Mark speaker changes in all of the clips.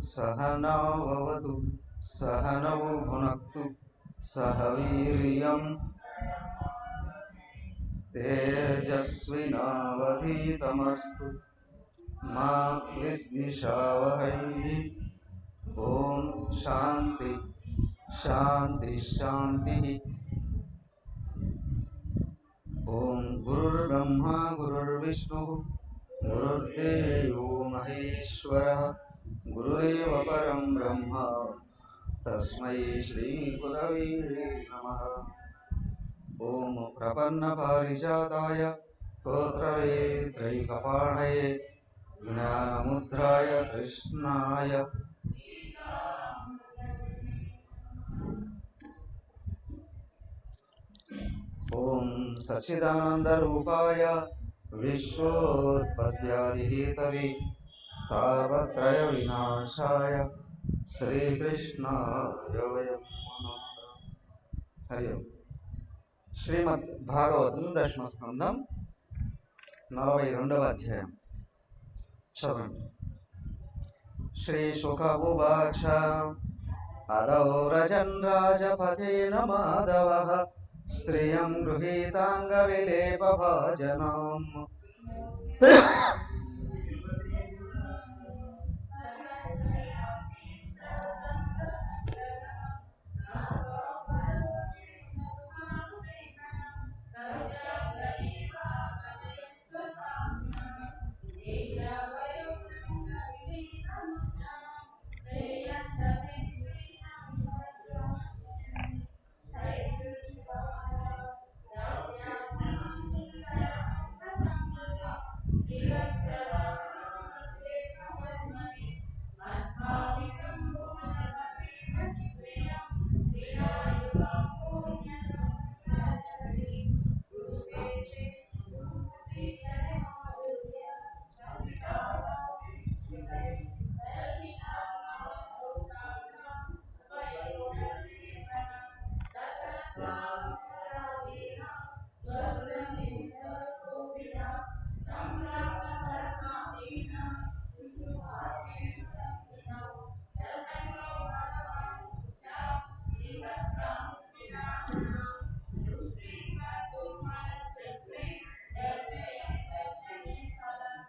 Speaker 1: सहनाववतु सहनौ भुनक्तु सह वीर्यं तेजस्विनावधीतमस्तु मा विद्विषावहै। ओम शांति शांति शांति। ओम गुरुर्ब्रह्मा गुरुर्विष्णु गुरुर्देवो महेश्वरः गुरुरेव परं ब्रह्म तस्मै श्री गुरवे नमः। ओम प्रपन्नपारिजाताय स्तोत्रवेत्रैकपाणये ज्ञानमुद्राय कृष्णाय ओम सच्चिदानंदरूपाय विश्वोत्पत्त्यादिहेतवे तापत्रय विनाशाय श्रीकृष्णाय वयं नमः। हरि ओम। శ్రీమద్ భాగవతం దశమ స్కందం 42వ అధ్యాయం చదవండి. శ్రీ శుక ఉవాచ అదౌ రజన్ రాజపథేన మాధవః స్త్రియం గృహీతాంగ విలేప భాజనం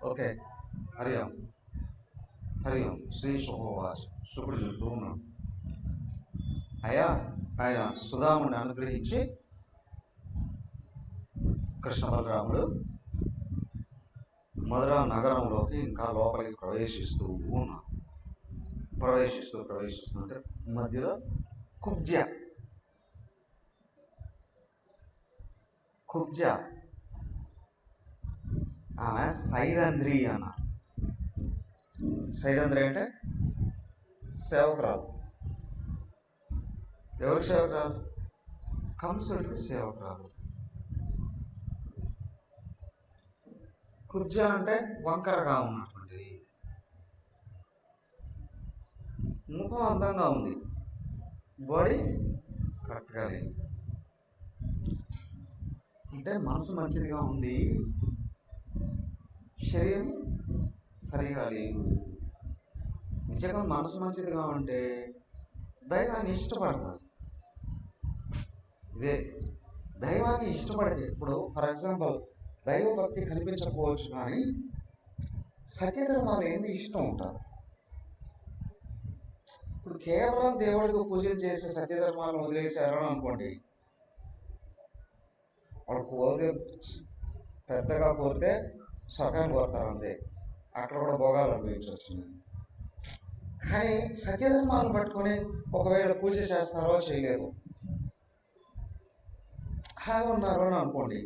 Speaker 1: ఓకే. హరి ఓం. హరి ఓం. శ్రీ శుభోవాచ. శుకుడు చెప్తూ ఉన్నాడు, అయ్యా ఆయన సుధాముని అనుగ్రహించి కృష్ణ బలరాముడు మధురా నగరంలోకి ఇంకా లోపలికి ప్రవేశిస్తూ ఉన్నాడు. ప్రవేశిస్తుంటే మధ్యలో కుబ్జ ఆమె సైరంధ్రి అన్నారు. సైరంధ్రి అంటే సేవకురాలు. ఎవరికి సేవకురాలు? కంసుడికి సేవకురాలు. కుబ్జ అంటే వంకరగా ఉన్నటువంటిది, ముఖం అందంగా ఉంది, బాడీ కరెక్ట్గా లేదు. అంటే మనసు మంచిదిగా ఉంది, శరీరం సరిగా లేదు. నిజంగా మనసు మంచిదిగా ఉంటే దైవాన్ని ఇష్టపడతారు. ఇదే దైవాన్ని ఇష్టపడితే, ఇప్పుడు ఫర్ ఎగ్జాంపుల్ దైవభక్తి కనిపించకపోవచ్చు కానీ సత్యధర్మాలు ఏంది ఇష్టం ఉంటుంది. ఇప్పుడు కేవలం దేవుడికి పూజలు చేసే సత్యధర్మాలను వదిలేశారు అనుకోండి, వాళ్ళు కోరితే పెద్దగా కోరితే స్వర్గాన్ని కోరుతారు అంతే, అక్కడ కూడా భోగాలు అనుభవించవచ్చు. కానీ సత్యధర్మాలను పట్టుకొని ఒకవేళ పూజ చేస్తారో చేయలేరు, అలాగే ఉన్నారు అని అనుకోండి,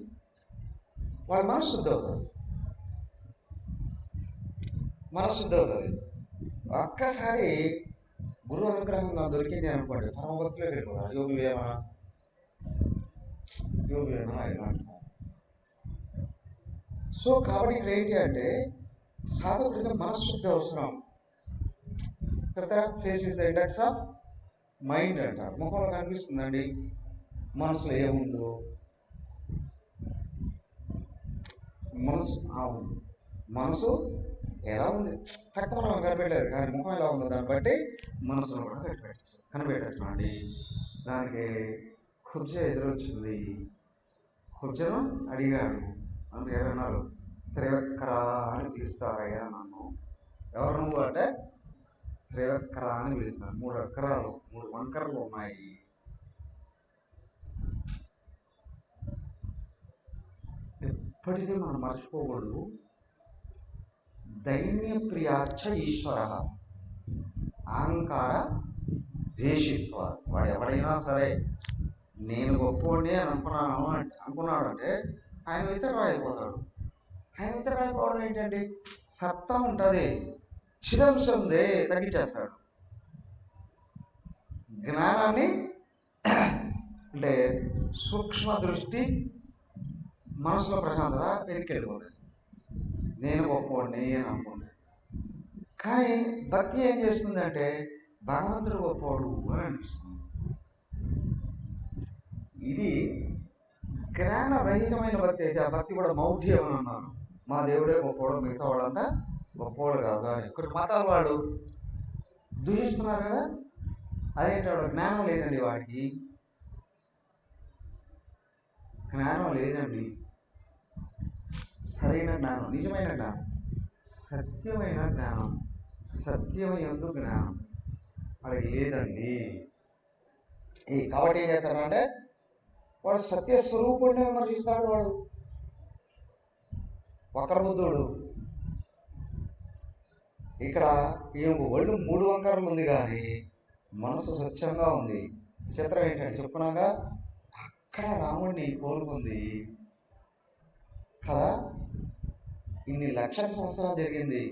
Speaker 1: వాళ్ళ మనశుద్ధి అవుతుంది. మనశుద్ధి అవుతుంది. ఒక్కసారి గురువు అనుగ్రహంగా దొరికింది అనుకోండి, పరమభక్తిలో వెళ్ళిపోతారు. యోగి వేమన ఆయన అంటున్నారు. సో కాబట్టి ఇక్కడ ఏంటి అంటే సాధకుడిగా మనశుద్ధి అవసరం. చెప్తారా? Face is the index of mind అంటారు. ముఖంలో కనిపిస్తుందండి మనసులో ఏముందో. మనసు ఎలా ఉంది పక్క మనం కనిపెట్టలేదు, కానీ ముఖం ఎలా ఉందో దాన్ని బట్టి మనసులో కూడా కనిపెట్టచ్చు అండి. దానికి కుర్చీ ఎదురొచ్చింది. కుర్చీను అడిగాడు, అందుకు ఏమన్నారు? త్రివక్కరా అని పిలుస్తారయ్యా నన్ను. ఎవరు నువ్వు అంటే త్రివక్కరా అని పిలుస్తాను. 3 అక్కరాలు 3 వంకరలు ఉన్నాయి. ఎప్పటికీ మనం మర్చిపోకూడదు. దైన్య ప్రియార్చ ఈశ్వర అహంకార ద్వేషిత్వ. వాడు ఎవడైనా సరే నేను గొప్పవాడిని అని అనుకున్నాడు అంటే ఆయన ఇతరుడు అయిపోతాడు. ఆయన ఇతరుడు అయిపోవడం ఏంటండి? సత్తా ఉంటుంది, చిదంశం ఉంది, తగ్గించేస్తాడు. జ్ఞానాన్ని అంటే సూక్ష్మ దృష్టి, మనసులో ప్రశాంతత వెనక్కి వెళ్ళిపోతుంది. నేను గొప్పవాడిని అని అనుకుంది. కానీ భక్తి ఏం చేస్తుందంటే భగవంతుడు గొప్పవాడు అని అనిపిస్తుంది. ఇది జ్ఞానరహితమైన భక్తి అయితే ఆ భక్తి కూడా మౌఢ్యం అని అన్నారు. మా దేవుడే గొప్పవాడు, మిగతా వాళ్ళంతా గొప్పవాడు కాదు అని కొన్ని మతాల వాళ్ళు దూషిస్తున్నారు కదా. అదేంటాడు? జ్ఞానం లేదండి వాడికి, జ్ఞానం లేదండి. సరైన జ్ఞానం, నిజమైన జ్ఞానం, సత్యమైన జ్ఞానం, సత్యమయందు జ్ఞానం వాడికి లేదండి. కాబట్టి ఏం చేస్తారంటే వాడు సత్య స్వరూపుడిని విమర్శిస్తాడు. వాడు వక్రబుద్ధుడు. ఇక్కడ ఈ ఒళ్ళు 3 వంకరలు ఉంది కానీ మనసు స్వచ్ఛంగా ఉంది. చిత్రం ఏంటంటే చెప్పుకున్నాగా అక్కడ రాముడిని కోరుకుంది కదా. ఇన్ని లక్షల సంవత్సరాలు జరిగింది,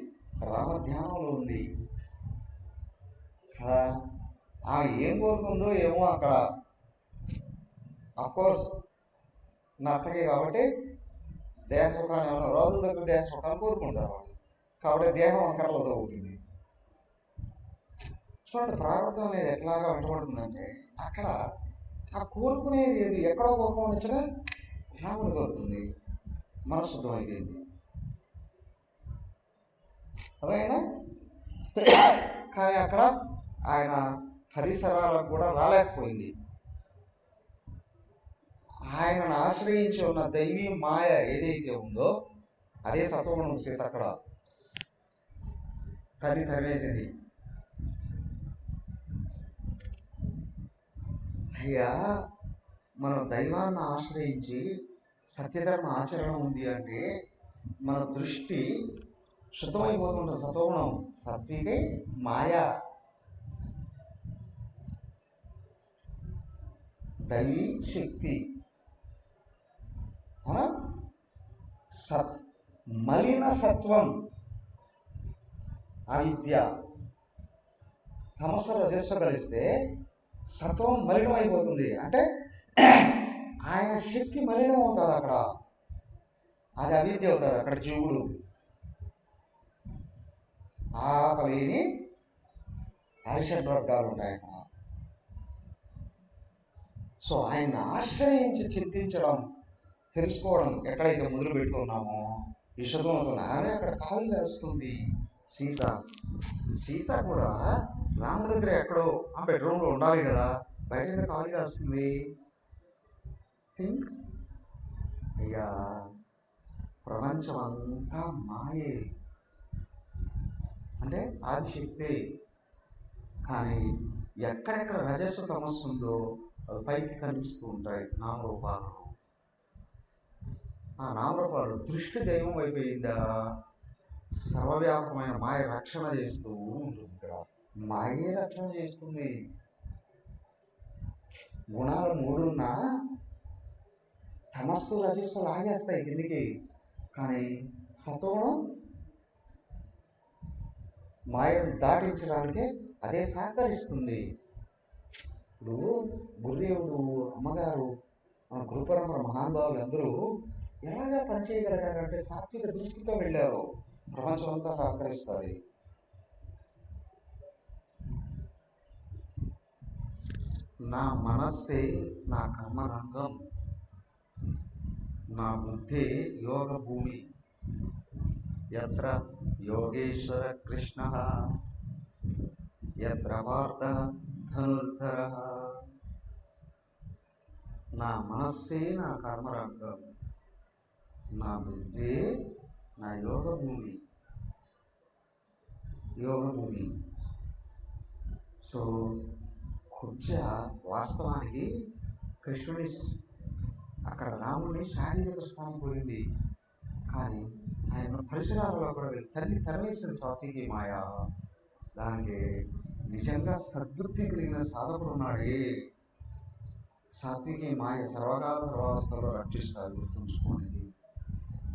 Speaker 1: రామ ధ్యానంలో ఉంది కదా. ఆమె ఏం కోరుకుందో ఏమో అక్కడ. అఫ్కోర్స్ నర్తకి కాబట్టి దేహ సుఖాన్ని ఏమన్నా రోజుల దగ్గర దేహ సుఖాన్ని కోరుకుంటారు వాళ్ళు. కాబట్టి దేహం వంకరలతో ఉంటుంది. చూడండి ప్రారంభం అనేది ఎట్లాగా వెంటబడుతుందంటే అక్కడ ఆ కోరుకునేది ఏది ఎక్కడో కోరుకోవచ్చగా రాముడు కోరుకుంది, మనశుద్ధం అయిపోయింది. అదైనా కానీ అక్కడ ఆయన పరిసరాలకు కూడా రాలేకపోయింది. ఆయనను ఆశ్రయించి ఉన్న దైవీ మాయ ఏదైతే ఉందో అదే సత్వగుణం సీత అక్కడ తరివేసింది. అయ్యా మనం దైవాన్ని ఆశ్రయించి సత్యధర్మ ఆచరణ ఉంది అంటే మన దృష్టి శుద్ధమైపోతుంటుంది. సత్వగుణం, సత్వికే మాయా, దైవీ శక్తి. మలిన సత్వం అవిద్య, తమస్సు రజస్సు కలిస్తే సత్వం మలినం అయిపోతుంది. అంటే ఆయన శక్తి మలినం అవుతుంది అక్కడ, అది అవిద్య అవుతుంది. అక్కడ జీవుడు ఆపలేని అరిషడ్ వర్గాలు ఉంటాయి అక్కడ. సో ఆయన ఆశ్రయించి చింతించడం, తెలుసుకోవడం ఎక్కడైతే మొదలు పెడుతున్నామో విషదమవుతుంది. ఆమె అక్కడ కాలు వేస్తుంది సీత. సీత కూడా రాముడి దగ్గర ఎక్కడో ఆ బెడ్రూమ్లో ఉండాలి కదా, బయట కాలు వేస్తుంది. థింక్ అయ్యా, ప్రపంచం అంతా మాయే అంటే ఆదిశక్తి. కానీ ఎక్కడెక్కడ రజస్సు తమస్సు ఉందో అవి పైకి కనిపిస్తూ ఉంటాయి నామరూపాలు. ఆ నామరూపాలు దృష్టి దైవం అయిపోయిందా, సర్వవ్యాపకమైన మాయ రక్షణ చేస్తూ ఉంటుంది. ఇక్కడ మాయే రక్షణ చేస్తుంది. గుణాలు 3 ఉన్నా తమస్సు రజస్సు లాగేస్తాయి కిందికి, కానీ సత్వగుణం మాయను దాటించడానికి అదే సహకరిస్తుంది. ఇప్పుడు గురుదేవుడు, అమ్మగారు, మన గురుపరంపర మహానుభావులు అందరూ ఎలాగా పనిచేయగలిగారంటే సాత్విక దృష్టితో వెళ్ళారు. ప్రపంచం అంతా సహకరిస్తుంది. నా మనస్సే నా కర్మరంగం, నా బుద్ధి యోగ భూమి, యత్ర యోగేశ్వర కృష్ణ యత్ర పార్థ ధనుర్ధర. నా మనస్సే నా కర్మరంగం, నా బుద్ధి నా యోగ భూమి. సో కుబ్జ వాస్తవానికి కృష్ణుని, అక్కడ రాముడిని శారీరక సుఖాన్ని కోరింది, కానీ ఆయన పరిసరాలలో కూడా తల్లి తరవేసిన సాత్వికి మాయ. దానికి నిజంగా సద్బుద్ధి కలిగిన సాధకుడు ఉన్నాడే, సాత్వికి మాయ సర్వకాల సర్వావస్థలో రక్షిస్తుంది. గుర్తుంచుకోనేది,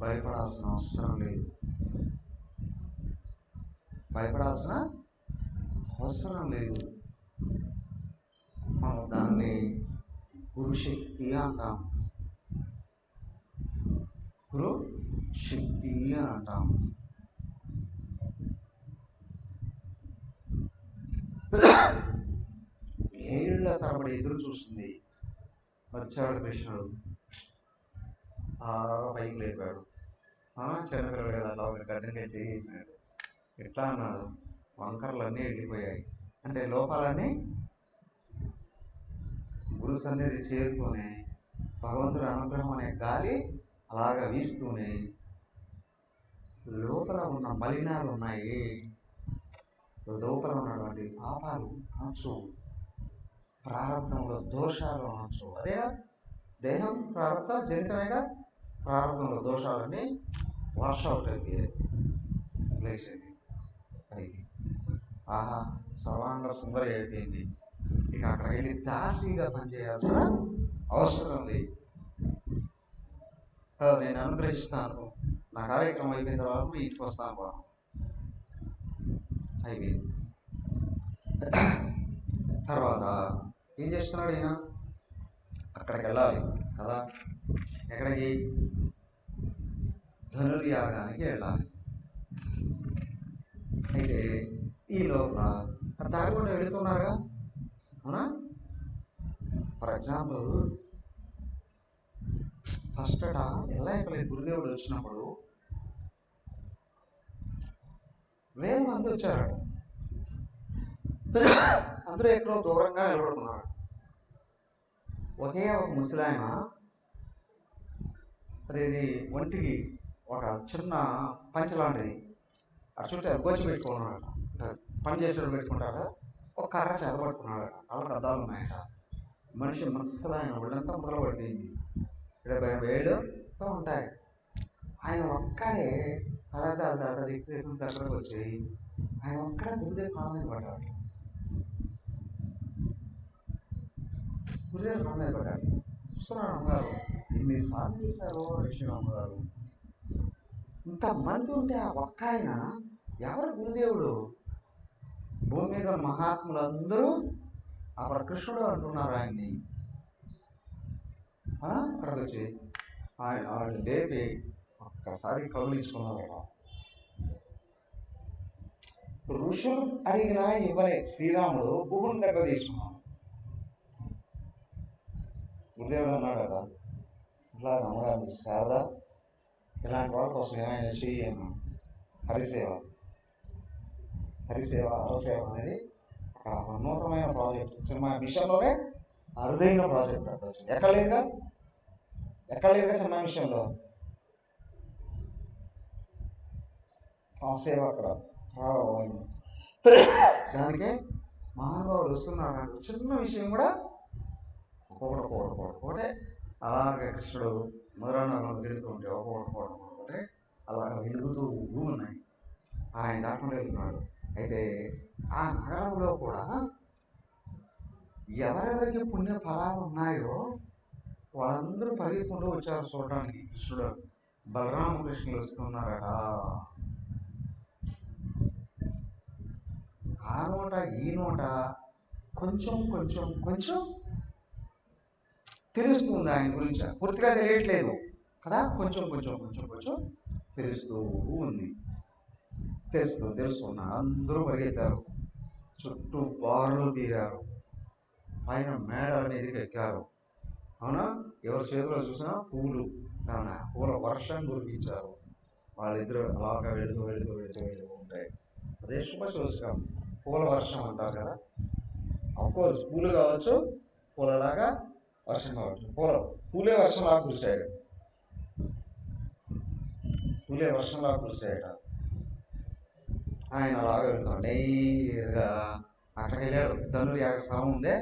Speaker 1: భయపడాల్సిన అవసరం లేదు. మనం దాన్ని గురుశక్తి అంటాం. గురుశక్తి అని అంటాం. ఏళ్ళ తరబడి ఎదురు చూస్తుంది. వచ్చాడు కృష్ణుడు, పైకి లేపాడు. చిన్నపిల్లడు కదా, అలా ఒక గడ్డగా చేసినాడు. ఎట్లా అన్నాడు, వంకర్లన్నీ వెళ్ళిపోయాయి. అంటే లోపాలన్నీ గురు సన్నిధి చేరుతూనే, భగవంతుడి అనుగ్రహం అనే గాలి అలాగా వీస్తూనే లోపల ఉన్న మలినాలు ఉన్నాయి, లోపల ఉన్నటువంటి పాపాలు అనొచ్చు, ప్రారంభంలో దోషాలు అనొచ్చు. అదే దేహం ప్రారంభ జనితమేగా. ప్రారంభంలో దోషాలన్నీ వాష్ అవుట్ అయిపోయాయి, ప్లేస్ అయింది పైకి. ఆహా, సర్వాంగ సుందరి అయిపోయింది. ఇక అక్కడ వెళ్ళి దాసీగా పనిచేయాల్సిన అవసరం లేదు. నేను అనుగ్రహిస్తాను, నా కార్యక్రమం అయిపోయిన తర్వాత మీ ఇంటికి వస్తాను. అయిపోయింది. తర్వాత ఏం చేస్తున్నాడు ఈయన, అక్కడికి వెళ్ళాలి కదా. ఎక్కడికి? ధనుర్యాగానికి వెళ్ళాలి. అయితే ఈ లోపల దారికుండా వెళుతున్నారా? అవునా? ఫర్ ఎగ్జాంపుల్, ఫస్ట్ ఎల్లాయిపల్లి గురుదేవుడు వచ్చినప్పుడు వేల మంది వచ్చారు. అందరూ ఎక్కడో దూరంగా నిలబడుతున్నారు. ఒకే ఒక ముసలాయన అది ఒంటికి ఒక చిన్న పంచె లాంటిది అటు చుట్టూ గోచి పెట్టుకున్నాడు. పని చేసేవాడు పెట్టుకుంటాడు కదా, ఒక కర్ర చెదపట్టుకున్నాడు. వాళ్ళకి అద్దాలు ఉన్నాయట. మనిషి ముసలాయన ఒళ్ళంతా మొదలుపడిపోయింది, 70 ఏళ్ళతో ఉంటాయి. ఆయన ఒక్కడే కళాదాలు దగ్గరకు వచ్చి ఆయన ఒక్కడే గురుదేవ్ కాళ్ళ మీద పడ్డాడు. గురుదేవ్ కాళ్ళ మీద పడ్డాడు. చూస్తున్నాడు అమ్మగారు, ఎన్నిసార్లు చూశారో లక్ష్మీ అమ్మగారు. ఇంతమంది ఉంటే ఆ ఒక్క ఆయన ఎవరు గురుదేవుడు? భూమి మీద మహాత్ములందరూ అక్కడ కృష్ణుడు అంటున్నారు ఆయన్ని. అక్కడికి వచ్చి ఆయన లేపి ఒక్కసారి కౌలించుకున్నారు. ఋషులు అడిగినా ఇవ్వలే. శ్రీరాముడు భూమిని దగ్గర తీసుకున్నాడు. గురుదేవుడు అన్నాడట, ఇట్లా అమ్మగారు శారద ఇలాంటి వాళ్ళ కోసం ఏమైనా చెయ్యను. హరిసేవ హరసేవ అనేది అక్కడ ఉన్నతమైన ప్రాజెక్ట్. సినిమా విషయంలోనే అరుదైన ప్రాజెక్ట్ అక్కడ వచ్చింది. ఎక్కడ లేదుగా సినిమా విషయంలో ఆ సేవ అక్కడ ప్రారంభమైంది. దానికి మహానుభావులు వస్తున్నారు. చిన్న విషయం కూడా ఒక్కొక్కటే అలాగే కృష్ణుడు మధురానగరంలో వెళుతూ ఉంటే ఒక్కొక్కటే అలాగ వెలుగుతూ ఉన్నాయి. ఆయన దాటుకుంటూ వెళ్తున్నాడు. అయితే ఆ నగరంలో కూడా ఎవరెవరికి పుణ్య ఫలాలు ఉన్నాయో వాళ్ళందరూ పరిగెత్తుకుంటూ వచ్చారు చూడడానికి. కృష్ణుడు బలరామకృష్ణులు వస్తున్నారట. ఆ నోట ఈ నోట కొంచెం కొంచెం కొంచెం తెలుస్తుంది ఆయన గురించి, పూర్తిగా తెలియట్లేదు కదా, కొంచెం కొంచెం కొంచెం కొంచెం తెలుస్తూ ఉంది. తెలుసుకున్నారు. అందరూ పరిగెత్తారు, చుట్టూ బారులు తీరారు, పైన మేడల మీదకి ఎక్కారు. అవునా, ఎవరి చేతిలో చూసినా పూలు, పూల వర్షం కురిపించారు. వాళ్ళిద్దరు అలాగా వెళుతూ వెళుతూ వెళుతూ వెళుతూ ఉంటాయి. అదే శుభసూచకం, పూల వర్షం అంటారు కదా. అఫ్కోర్స్ పూలు కావచ్చు, పూలలాగా వర్షం కావచ్చు. పూలే వర్షంలాగా కురిశాడు, పూలే వర్షంలాగా కురిశాయట. ఆయన అలాగా వెళ్తాడు నేరుగా. అక్కడికి వెళ్ళాడు, ధనుర్యాగ స్థలం ఉందే,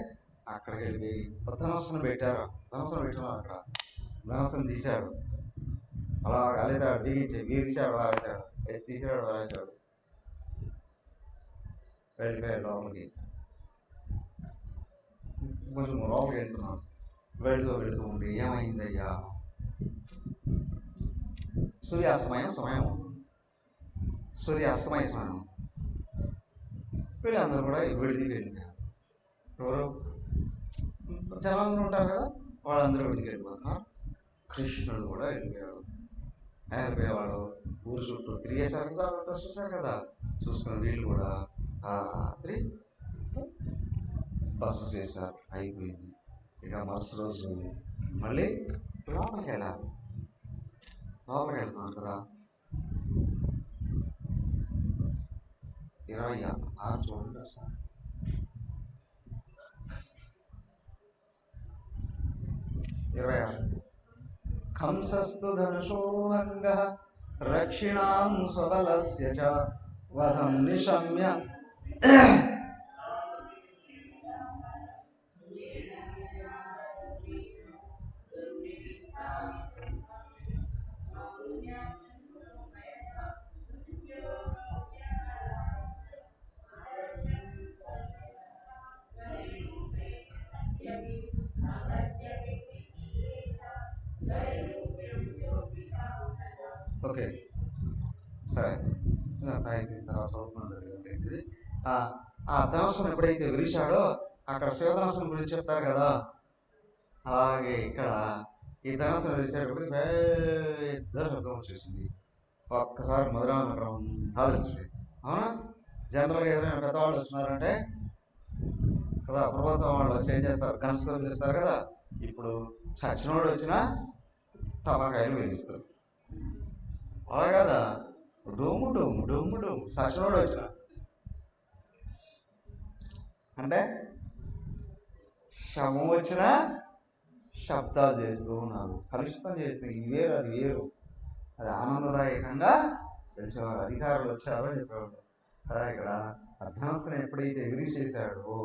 Speaker 1: అక్కడికి వెళ్ళి ధనస్సును పెట్టారు. ధనస్సును పెట్టినారు, అక్కడ ధనస్సును తీశాడు. అలా అలితాడు, బిగించి తీశాడు, వారేశాడు, తీసాడు, వారేశాడు, వెళ్ళిపోయాడు లోపలికి. కొంచెం లోపలికి వెళ్తున్నాడు. వెళుతూ వెళుతూ ఉండి ఏమైందయ్యా, సూర్యాస్తమయం సమయం, సూర్యాస్తమయ సమయం. వీళ్ళందరూ కూడా విడిదికి వెళ్ళిపోయారు. ఎవరు జనాలు ఉంటారు కదా, వాళ్ళందరూ విడిదికి వెళ్ళిపోతున్నారు. కృష్ణుడు కూడా వెళ్ళిపోయాడు. వెళ్ళిపోయేవాడు ఊరు చుట్టూ తిరిగేశారు కదా, అంతా చూశారు కదా. చూసుకుని వీళ్ళు కూడా రాత్రి బస్సు చేశారు, అయిపోయింది. ఇక మరుసటి రోజు మళ్ళీ లోపలికి వెళ్ళాలి. లోపలికి వెళ్తున్నాను కదా, 26 చూడండి అసలు. 26 కంసస్తు ధనుషో భంగః రక్షిణాం స్వబలస్య చ వధం నిశమ్య ఓకే సరే, అయిపోయిన తర్వాత చదువుకుంటుంది. ఆ ధనుస్సును ఎప్పుడైతే విరిచాడో, అక్కడ శివధనస్సును గురించి చెప్తారు కదా, అలాగే ఇక్కడ ఈ ధనస్సును విరిచేటప్పటికి పెద్ద శబ్దం వచ్చేసింది. ఒక్కసారి మధురా నగరం అంతా తెలిసింది. అవునా, జనరల్గా ఎవరైనా పెద్దవాళ్ళు వచ్చినారంటే కదా, ప్రభుత్వం వాళ్ళు వచ్చి ఏం చేస్తారు, గన్స్తో పిలుస్తారు కదా. ఇప్పుడు చచ్చినోడు వచ్చినా టమాకాయలు వెలిగిస్తారు, అలా కదా, డోము డోము డోము డోము. సచినోడు వచ్చిన అంటే శవం వచ్చినా శబ్దాలు చేస్తూ ఉన్నారు, కలుషితం చేస్తూ, ఇది వేరు అది వేరు, అది ఆనందదాయకంగా తెలిసేవారు. అధికారులు వచ్చారో చెప్పేవాడు కదా. ఇక్కడ ధనస్సును ఎప్పుడైతే విరిచేశాడో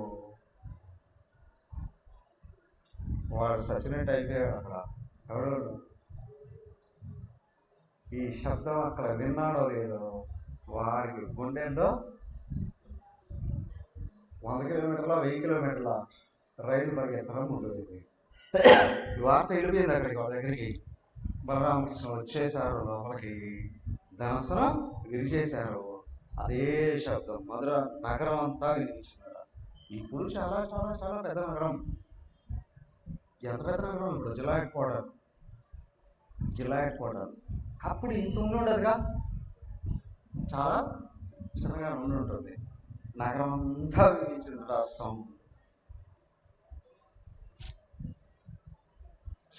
Speaker 1: వాడు సచినట్టు అయిపోయాడు. అక్కడ ఎవడు ఈ శబ్దం అక్కడ విన్నాడో లేదో, వాడికి గుండెందో 100 కిలోమీటర్ల 1000 కిలోమీటర్ల రైలు పరిగెత్తడం మొదలైంది. ఈ వార్త వెళ్ళిపోయింది అక్కడికి, వాళ్ళ దగ్గరికి. బలరామకృష్ణ వచ్చేసారు లోపలికి, ధనస్సును విరిచేశారు. అదే శబ్దం మధుర నగరం అంతా వినిపించిందట. ఇప్పుడు చాలా చాలా చాలా పెద్ద నగరం. ఎంత పెద్ద నగరం, ఇప్పుడు జిల్లా హెడ్ క్వార్టర్. అప్పుడు ఇంత ఉండదుగా, చాలా చిన్నగా ఉంటుంది. నగరం అంతా వినిపించింది రాష్ట్రం.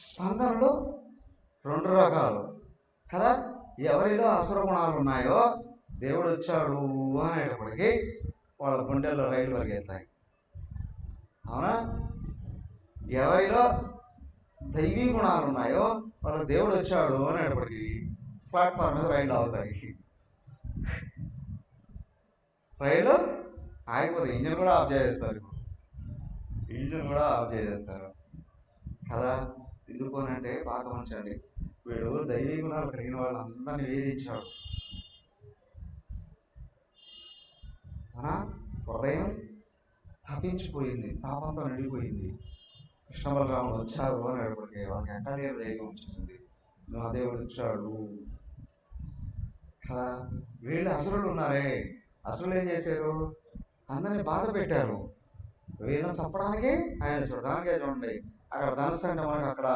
Speaker 1: స్పందనలు 2 రకాలు కదా. ఎవరిలో అసుర గుణాలు ఉన్నాయో దేవుడు వచ్చాడు అనేటప్పటికీ వాళ్ళ గుండెల్లో రైలు పరిగెత్తాయి. అవునా, ఎవరిలో దైవీ గుణాలు ఉన్నాయో వాళ్ళ దేవుడు వచ్చాడు అనేటప్పటికీ ప్లాట్ఫామ్ మీద రైలు ఆగుతాయి. రైలు ఆగిపోతుంది, ఇంజిన్ కూడా ఆఫ్ చేసేస్తారు కదా. ఎందుకోనంటే బాగా గమనించండి, వీడు దైవీ గుణాలు కలిగిన వాళ్ళందరినీ వేధించాడు. హృదయం తప్పించిపోయింది, తాపంతో నిండిపోయింది కృష్ణ బలరాముడు వచ్చారు అని అడిగితే వాళ్ళకి ఎక్కడ ధైర్యం వచ్చేసింది, నా దేవుడు వచ్చాడు కదా. వీళ్ళు అసురులు ఉన్నారే, అసురులు ఏం చేశారు, అందరిని బాధ పెట్టారు. వీళ్ళని చంపడానికి ఆయన చూడడానికి చూడండి, అక్కడ ధనస్సు అంటే మనకు అక్కడ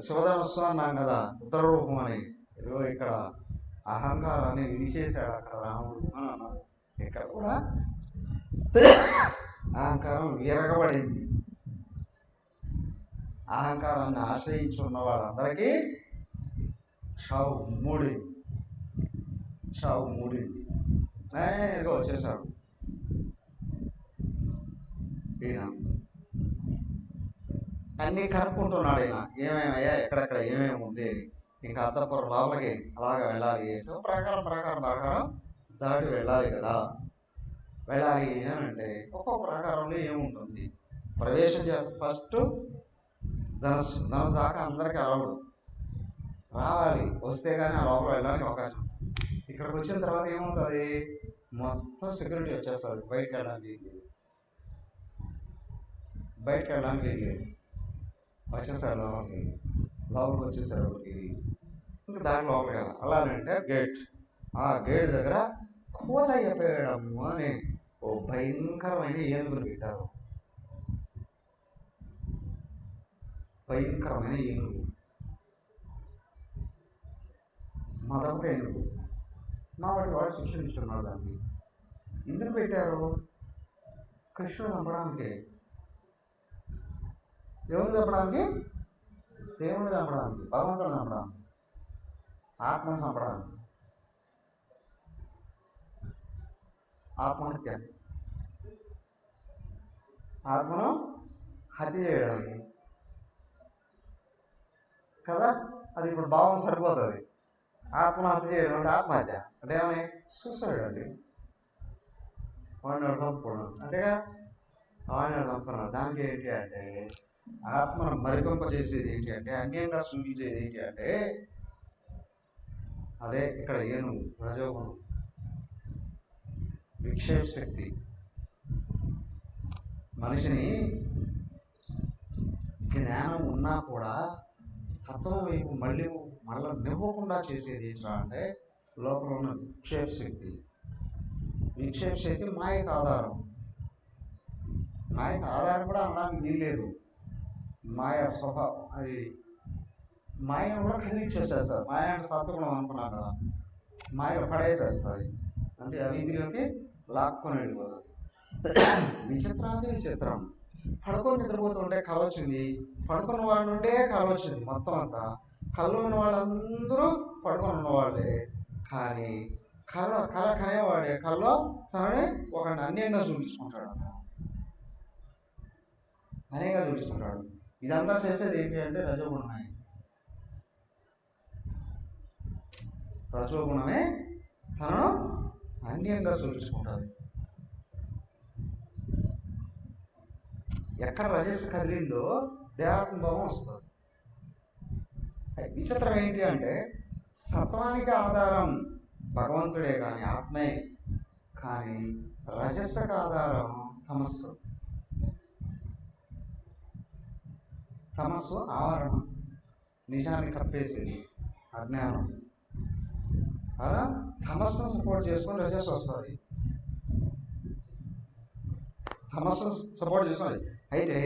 Speaker 1: శివధనస్సు అన్నాం కదా, ఉత్తర రూపం అని. ఇదిగో ఇక్కడ అహంకారాన్ని విడిచేశాడు అక్కడ రాముడు అని అన్నారు. ఇక్కడ కూడా అహంకారం విరగబడింది. అహంకారాన్ని ఆశ్రయించున్న వాళ్ళందరికీ చావు మూడింది. ఇదిగో వచ్చేసాడు ఈయన. అన్నీ కనుక్కుంటున్నాడు ఈయన, ఏమేమయ్యా ఎక్కడెక్కడ ఏమేమి ఉంది. ఇంకా అంతఃపురం లోపలికి అలాగే వెళ్ళాలి, ఏంటో ప్రకారం దాటి వెళ్ళాలి కదా. వెళ్ళాలి అని అంటే ఒక్కొక్క ప్రకారంలో ఏముంటుంది, ప్రవేశం ఫస్ట్ ధనస్సు దాకా అందరికీ అలవాడు రావాలి, వస్తే కానీ ఆ లోపల వెళ్ళడానికి అవకాశం. ఇక్కడికి వచ్చిన తర్వాత ఏముంటుంది, మొత్తం సెక్యూరిటీ వచ్చేస్తుంది, బయటకు వెళ్ళడానికి వచ్చేసారు లోపలికి వచ్చేసారు. ఇంకా దాని లోపలికి వెళ్ళాలి. అలానంటే గేట్, ఆ గేట్ దగ్గర కోలయ్యపేయడము అని ఓ భయంకరమైన ఏనుగులు పెట్టారు. భయంకరమైన ఏనుగు, మదొక ఏనుగు. మా వాడు శిక్షణిస్తున్నాడు దాన్ని. ఎందుకు పెట్టారు, కృష్ణుడు చంపడానికి. ఎవరు చంపడానికి, దేవుడు చంపడానికి, భగవంతుడు చంపడానికి, ఆత్మను చంపడానికి, ఆత్మహత్య, ఆత్మను హత్య చేయడానికి కదా. అది ఇప్పుడు భావం సరిపోతుంది. ఆత్మహత్య చేయడం అంటే ఆత్మహత్య అంటే ఏమని, సూసైడ్ అండి. వాడిని చంపుకోవడం అంటేగా, వాడిని చంపుకున్నాడు. దానికి ఏంటి అంటే ఆత్మను మరిపింప చేసేది ఏంటి అంటే, అన్యంగా సూచించేది ఏంటి అంటే, అదే ఇక్కడ ఏనుగు రజోగుణం, విక్షేప శక్తి. మనిషిని జ్ఞానం ఉన్నా కూడా తత్వం వైపు మళ్ళీ నివ్వకుండా చేసేది ఏంటా అంటే లోపల ఉన్న విక్షేప శక్తి. విక్షేప శక్తి మాయకు ఆధారం. మాయకు ఆధారం కూడా అనడానికి వీల్లేదు. మాయ స్వభావం అది. మాయను కూడా ఖండించేసేస్తారు. మాయ అంటే సత్వగుణం అనుకున్నాం కదా, మాయ పడేసేస్తుంది, అంటే అవిధిలోకి లాక్కొని వెళ్ళిపోతుంది. విచిత్రం. పడుకొని నిద్రపోతుంటే కళ వచ్చింది, పడుకున్న వాడి నుండే కళ వచ్చింది. మొత్తం అంతా కళ్ళు ఉన్న వాళ్ళందరూ పడుకొని ఉన్నవాళ్ళే, కానీ కళ కనేవాడే కళ్ళలో తనని ఒక అన్యంగా చూపించుకుంటాడు. ఇదంతా చేసేది ఏంటి అంటే రజోగుణమే తనను అన్యంగా చూపించుకుంటుంది. ఎక్కడ రజస్సు కదిలిందో దేహాత్మభావం వస్తుంది. విచిత్రం ఏంటి అంటే సత్వానికి ఆధారం భగవంతుడే కానీ ఆత్మే, కానీ రజస్సుకు ఆధారం తమస్సు ఆవరణ, నిజాన్ని కప్పేసేది అజ్ఞానం. అలా తమస్సును సపోర్ట్ చేసుకొని రజస్సు వస్తుంది. తమస్సు సపోర్ట్ చేసుకోవాలి. అయితే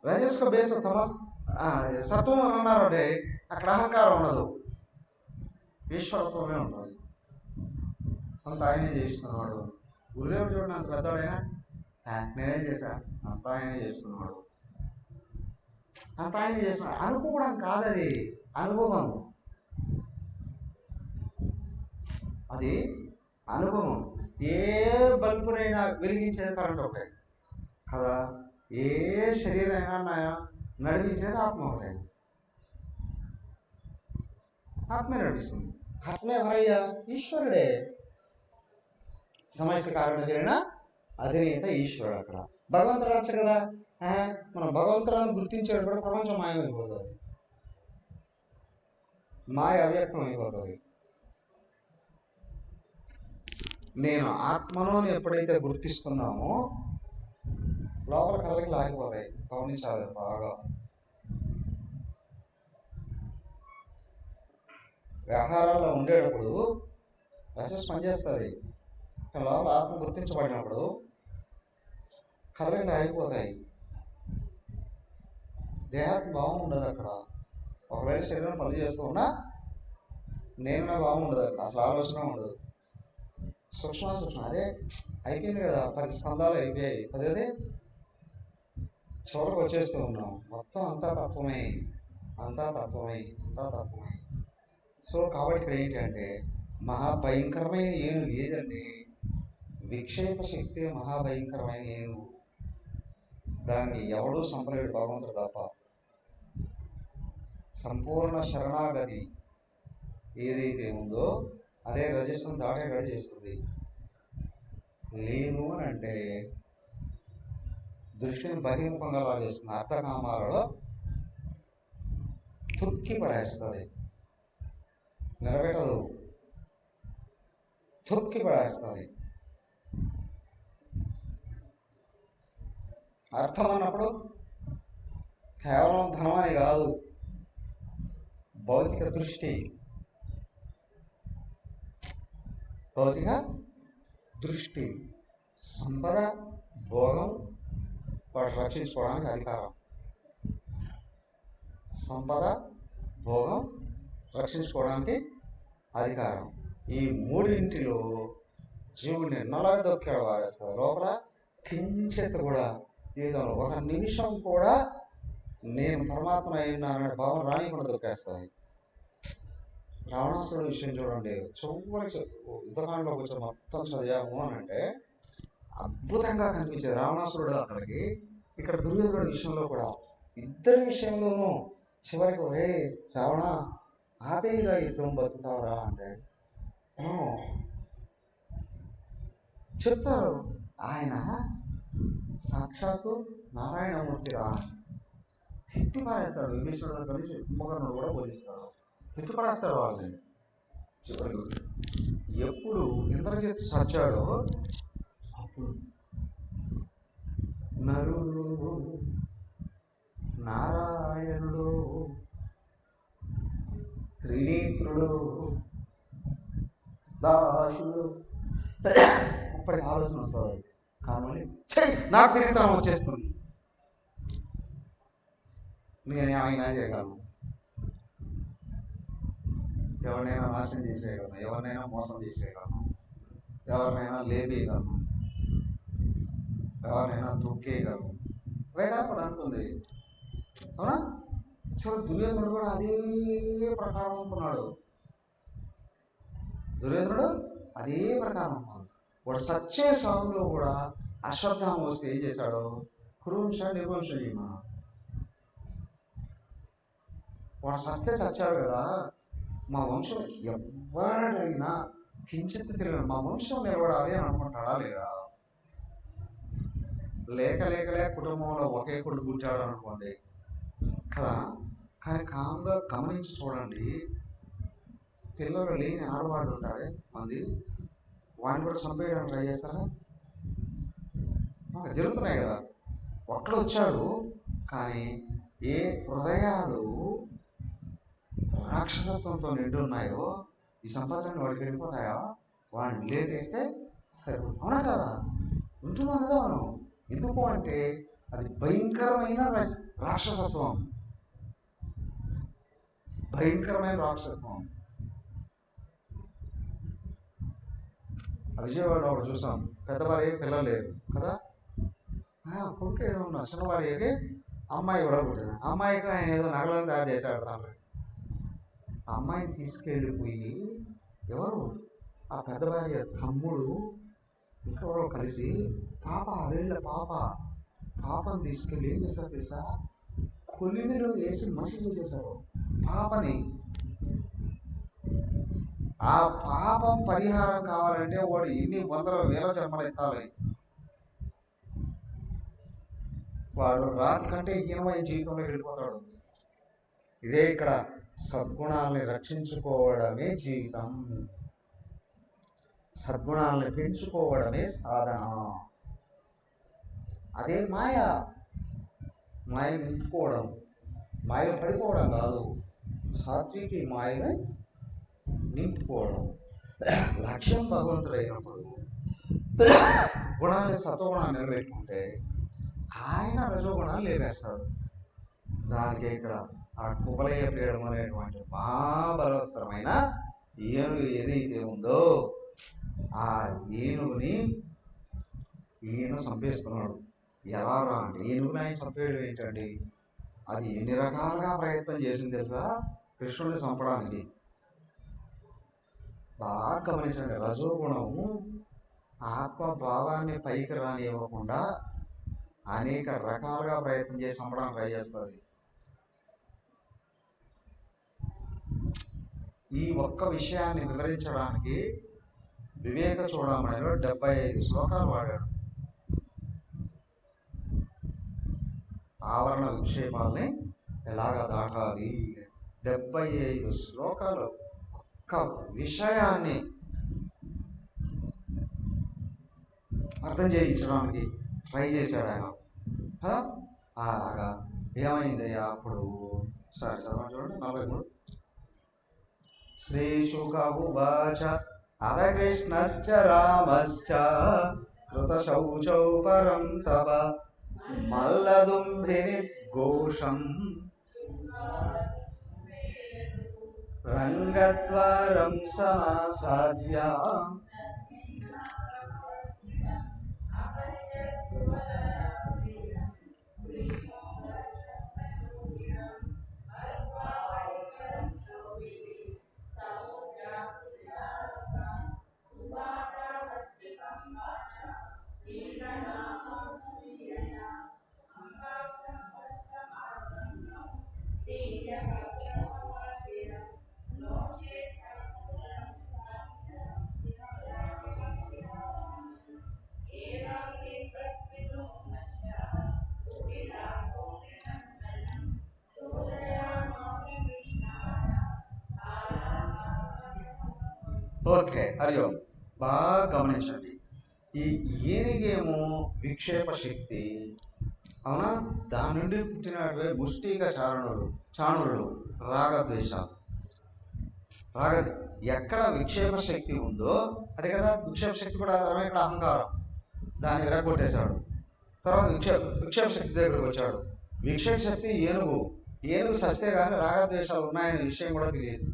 Speaker 1: రజస్సు బేస్ సత్వం అని అన్నారంటే అక్కడ అహంకారం ఉండదు, ఈశ్వరత్వమే ఉంటుంది. అంత ఆయనే చేస్తున్నాడు. గురుదేవుడు చూడండి, అంత పెద్దవాడైనా నేనేం చేశా, అంత ఆయనే చేస్తున్నాడు. అంత ఆయనే చేస్తున్నాడు. అనుకోవడం కాదు, అది అనుభవం. అది అనుభవం. ఏ బల్బునైనా వెలిగించేది కరెంట్ ఒకటే కదా, ఏ శరీరైనా నడిపించేది ఆత్మ ఒకటే. ఆత్మే నడిపిస్తుంది. ఆత్మ ఎవరయ్యా? ఈశ్వరుడే. సమష్టి కారణ జరిగిన అధినేత ఈశ్వరుడు. అక్కడ భగవంతుడు అనొచ్చు కదా. మనం భగవంతులను గుర్తించేటప్పుడు ప్రపంచం మాయమైపోతుంది, మాయ అవ్యక్తం అయిపోతుంది. నేను ఆత్మను ఎప్పుడైతే గుర్తిస్తున్నామో లోపల కదలికలు ఆగిపోతాయి. గమనించాలి బాగా. వ్యవహారాల్లో ఉండేటప్పుడు మెసేజ్ పనిచేస్తుంది. లోపల ఆత్మ గుర్తించబడినప్పుడు కదలికలు ఆగిపోతాయి. దేహాత్మ భావం ఉండదు అక్కడ. ఒకవేళ శరీరం పని చేస్తూ ఉన్నా నేను నా భావం ఉండదు అక్కడ. అసలు ఆలోచన ఉండదు. సూక్ష్మ అదే అయిపోయింది కదా. 10 స్కందాలు అయిపోయాయి. 10 చివరికి వచ్చేస్తూ ఉన్నాం. మొత్తం అంతా తత్వమే. సో కాబట్టి ఇక్కడ ఏంటంటే మహాభయంకరమైన ఏనుగు ఏదండి? విక్షేప శక్తి మహాభయంకరమైన ఏనుగు. దాన్ని ఎవడూ సంపలేడు భగవంతుడు తప్ప. సంపూర్ణ శరణాగతి ఏదైతే ఉందో అదే రజస్సును దాటే గడి చేస్తుంది. లేదు అని అంటే దృష్టిని బహిర్ముఖంగా లాగేస్తుంది. అర్థకామాలలో తొక్కి పడేస్తుంది. నిలబెట్టదు, తొక్కి పడేస్తుంది. అర్థం అన్నప్పుడు కేవలం ధనమని కాదు, భౌతిక దృష్టి. సంపద, భోగం వాడు రక్షించుకోవడానికి అధికారం. సంపద, భోగం రక్షించుకోవడానికి అధికారం. ఈ మూడింటిలో జీవుడిని నలగదొక్కాడు వారేస్తారు. లోపల కించెత్ కూడా జీవితంలో ఒక నిమిషం కూడా నేను పరమాత్మ అయినాననే భావన రానికుండా దొక్కేస్తాయి. రావణాసురుడు విషయం చూడండి. చివరికి యుద్ధకాండలోకి వచ్చి మొత్తం చదివాము అని అంటే అద్భుతంగా కనిపించేది రావణాసురుడు అక్కడికి. ఇక్కడ దుర్యోధనుడి విషయంలో కూడా ఇద్దరి విషయంలోనూ చివరికి ఒరే రావణ ఆపేగా యుద్ధం బతుకుతావరా అంటే చెప్తారు. ఆయన సాక్షాత్తు నారాయణమూర్తిరా. తిట్టి పారేస్తాడు. విభీషణుడు కలిసి కుంభకర్ణుడు కూడా బోధిస్తాడు. తిట్టి పడేస్తాడు వాళ్ళని. చివరికి ఎప్పుడు ఇంద్రజిత్ సచ్చాడో అప్పుడు నరుడు నారాయణుడు త్రినేత్రుడు దాసుడు అప్పటికి ఆలోచన వస్తుంది. కానీ నాకు తిరుగుతాం వచ్చేస్తుంది. నేను ఏమైనా చేయగలను, ఎవరినైనా నాశనం చేసేయగలను, ఎవరినైనా మోసం చేసేయగలను, ఎవరినైనా లేపేయగలను, ఎవరినైనా తొక్కేయగలను. వేదాపడు అనుకుంది. అవునా? చివరి దుర్యోధనుడు కూడా అదే ప్రకారం అనుకున్నాడు. వాడు సచ్చే సాగులో కూడా అశ్వత్థామ వస్తే ఏం చేశాడు? కురువంశ నిర్వంశ చేయమా. వాడు సత్తే సచ్చాడు కదా. మా వంశం ఎవరైనా కించిత్ తిరిగిన మా వంశం నిలబడాలి అని అనుకుంటాడా లేదా? లేక కుటుంబంలో ఒకే కొడుకు పుట్టాడు అనుకోండి కదా. కానీ కామ్గా గమనించి చూడండి, పిల్లలు లేని ఆడవాళ్ళు ఉంటారే మంది, వాడిని కూడా చంపేయడానికి ట్రై చేస్తారా? జరుగుతున్నాయి కదా. ఒక్కడు వచ్చాడు కానీ ఏ హృదయాలు రాక్షసత్వంతో నిండి ఉన్నాయో ఈ సంపదలన్నీ వాడికి వెళ్ళిపోతాయా? వాడిని లేకేస్తే సరే. అవునా కదా? ఉంటున్నాం కదా మనం. ఎందుకు అంటే అది భయంకరమైన రాక్షసత్వం. విజయవాడలో ఒకటి చూసాం. పెద్దవారికి పిల్లలు లేరు కదా. కొడుకు ఏదో ఉన్నా చిన్నవారికి అమ్మాయి కూడా పుట్టింది. అమ్మాయికి ఆయన ఏదో నగలను తయారు చేశాడు తండ్రి. ఆ అమ్మాయిని తీసుకెళ్ళిపోయి ఎవరు ఆ పెద్ద భార్య తమ్ముడు ఇంకెవరో కలిసి పాపని తీసుకెళ్ళి ఏం చేశారు తెలుసా? కొలిమిలో వేసి మనిషి చేశారు పాపని. ఆ పాపం పరిహారం కావాలంటే వాడు ఎన్ని వందల వేల జన్మలు ఎత్తాలి. వాడు రాత్రి కంటే హీనమైన జీవితంలో వెళ్ళిపోతాడు. ఇదే ఇక్కడ సద్గుణాలని రక్షించుకోవడమే జీవితం, సద్గుణాలని పెంచుకోవడమే సాధన. అదే మాయ. మాయ నింపుకోవడం, మాయలు పడిపోవడం కాదు, సాత్వికి మాయని నింపుకోవడం. లక్ష్యం భగవంతుడు అయినప్పుడు గుణాన్ని సత్వగుణాన్ని నిలబెట్టుకుంటే ఆయన రజోగుణాలు లేవేస్తాడు. దానికి ఇక్కడ ఆ కుబలయ పీఠం అనేటువంటి మహాబలవత్తరమైన ఏనుగు ఏదైతే ఉందో ఆ ఏనుగుని ఈయన చంపేస్తున్నాడు. ఎలా రా అంటే ఏనుగుని ఆయన చంపేయడం ఏంటండి? అది ఎన్ని రకాలుగా ప్రయత్నం చేసింది తెలుసా కృష్ణుడిని చంపడానికి. బాగా గమనించండి, రజోగుణము ఆత్మభావాన్ని పైకి రానివ్వకుండా అనేక రకాలుగా ప్రయత్నం చేసి చంపడానికి ట్రై చేస్తుంది. ఈ ఒక్క విషయాన్ని వివరించడానికి వివేక చూడమణిలో 75 శ్లోకాలు వాడాడు. ఆవరణ విక్షేపాలని ఎలాగా దాటాలి, 75 శ్లోకాలు ఒక్క విషయాన్ని అర్థం చేయించడానికి ట్రై చేశాడు ఆయన. అలాగా ఏమైందయ్యా అప్పుడు? సరే చదవండి, చూడండి 43. శ్రీశుక ఉవాచ అథ కృష్ణశ్చ రామశ్చ కృతశౌచౌ పరం తవ మల్లదుంభినిర్ఘోషం రంగద్వారం సమాసాద్య ఓకే. హరి ఓం. బాగా గమనించండి, ఈ ఏనుగేమో విక్షేప శక్తి, అవునా? దాని నుండి పుట్టినటువంటి ముష్టిక చాణురులు రాగద్వేషాలు. ఎక్కడ విక్షేప శక్తి ఉందో అదే కదా విక్షేప శక్తి కూడా ఇక్కడ అహంకారం, దాన్ని విరగొట్టేశాడు. తర్వాత విక్షేప శక్తి దగ్గరకు వచ్చాడు. విక్షేప శక్తి ఏనుగు సస్తే కానీ రాగద్వేషాలు ఉన్నాయనే విషయం కూడా తెలియదు.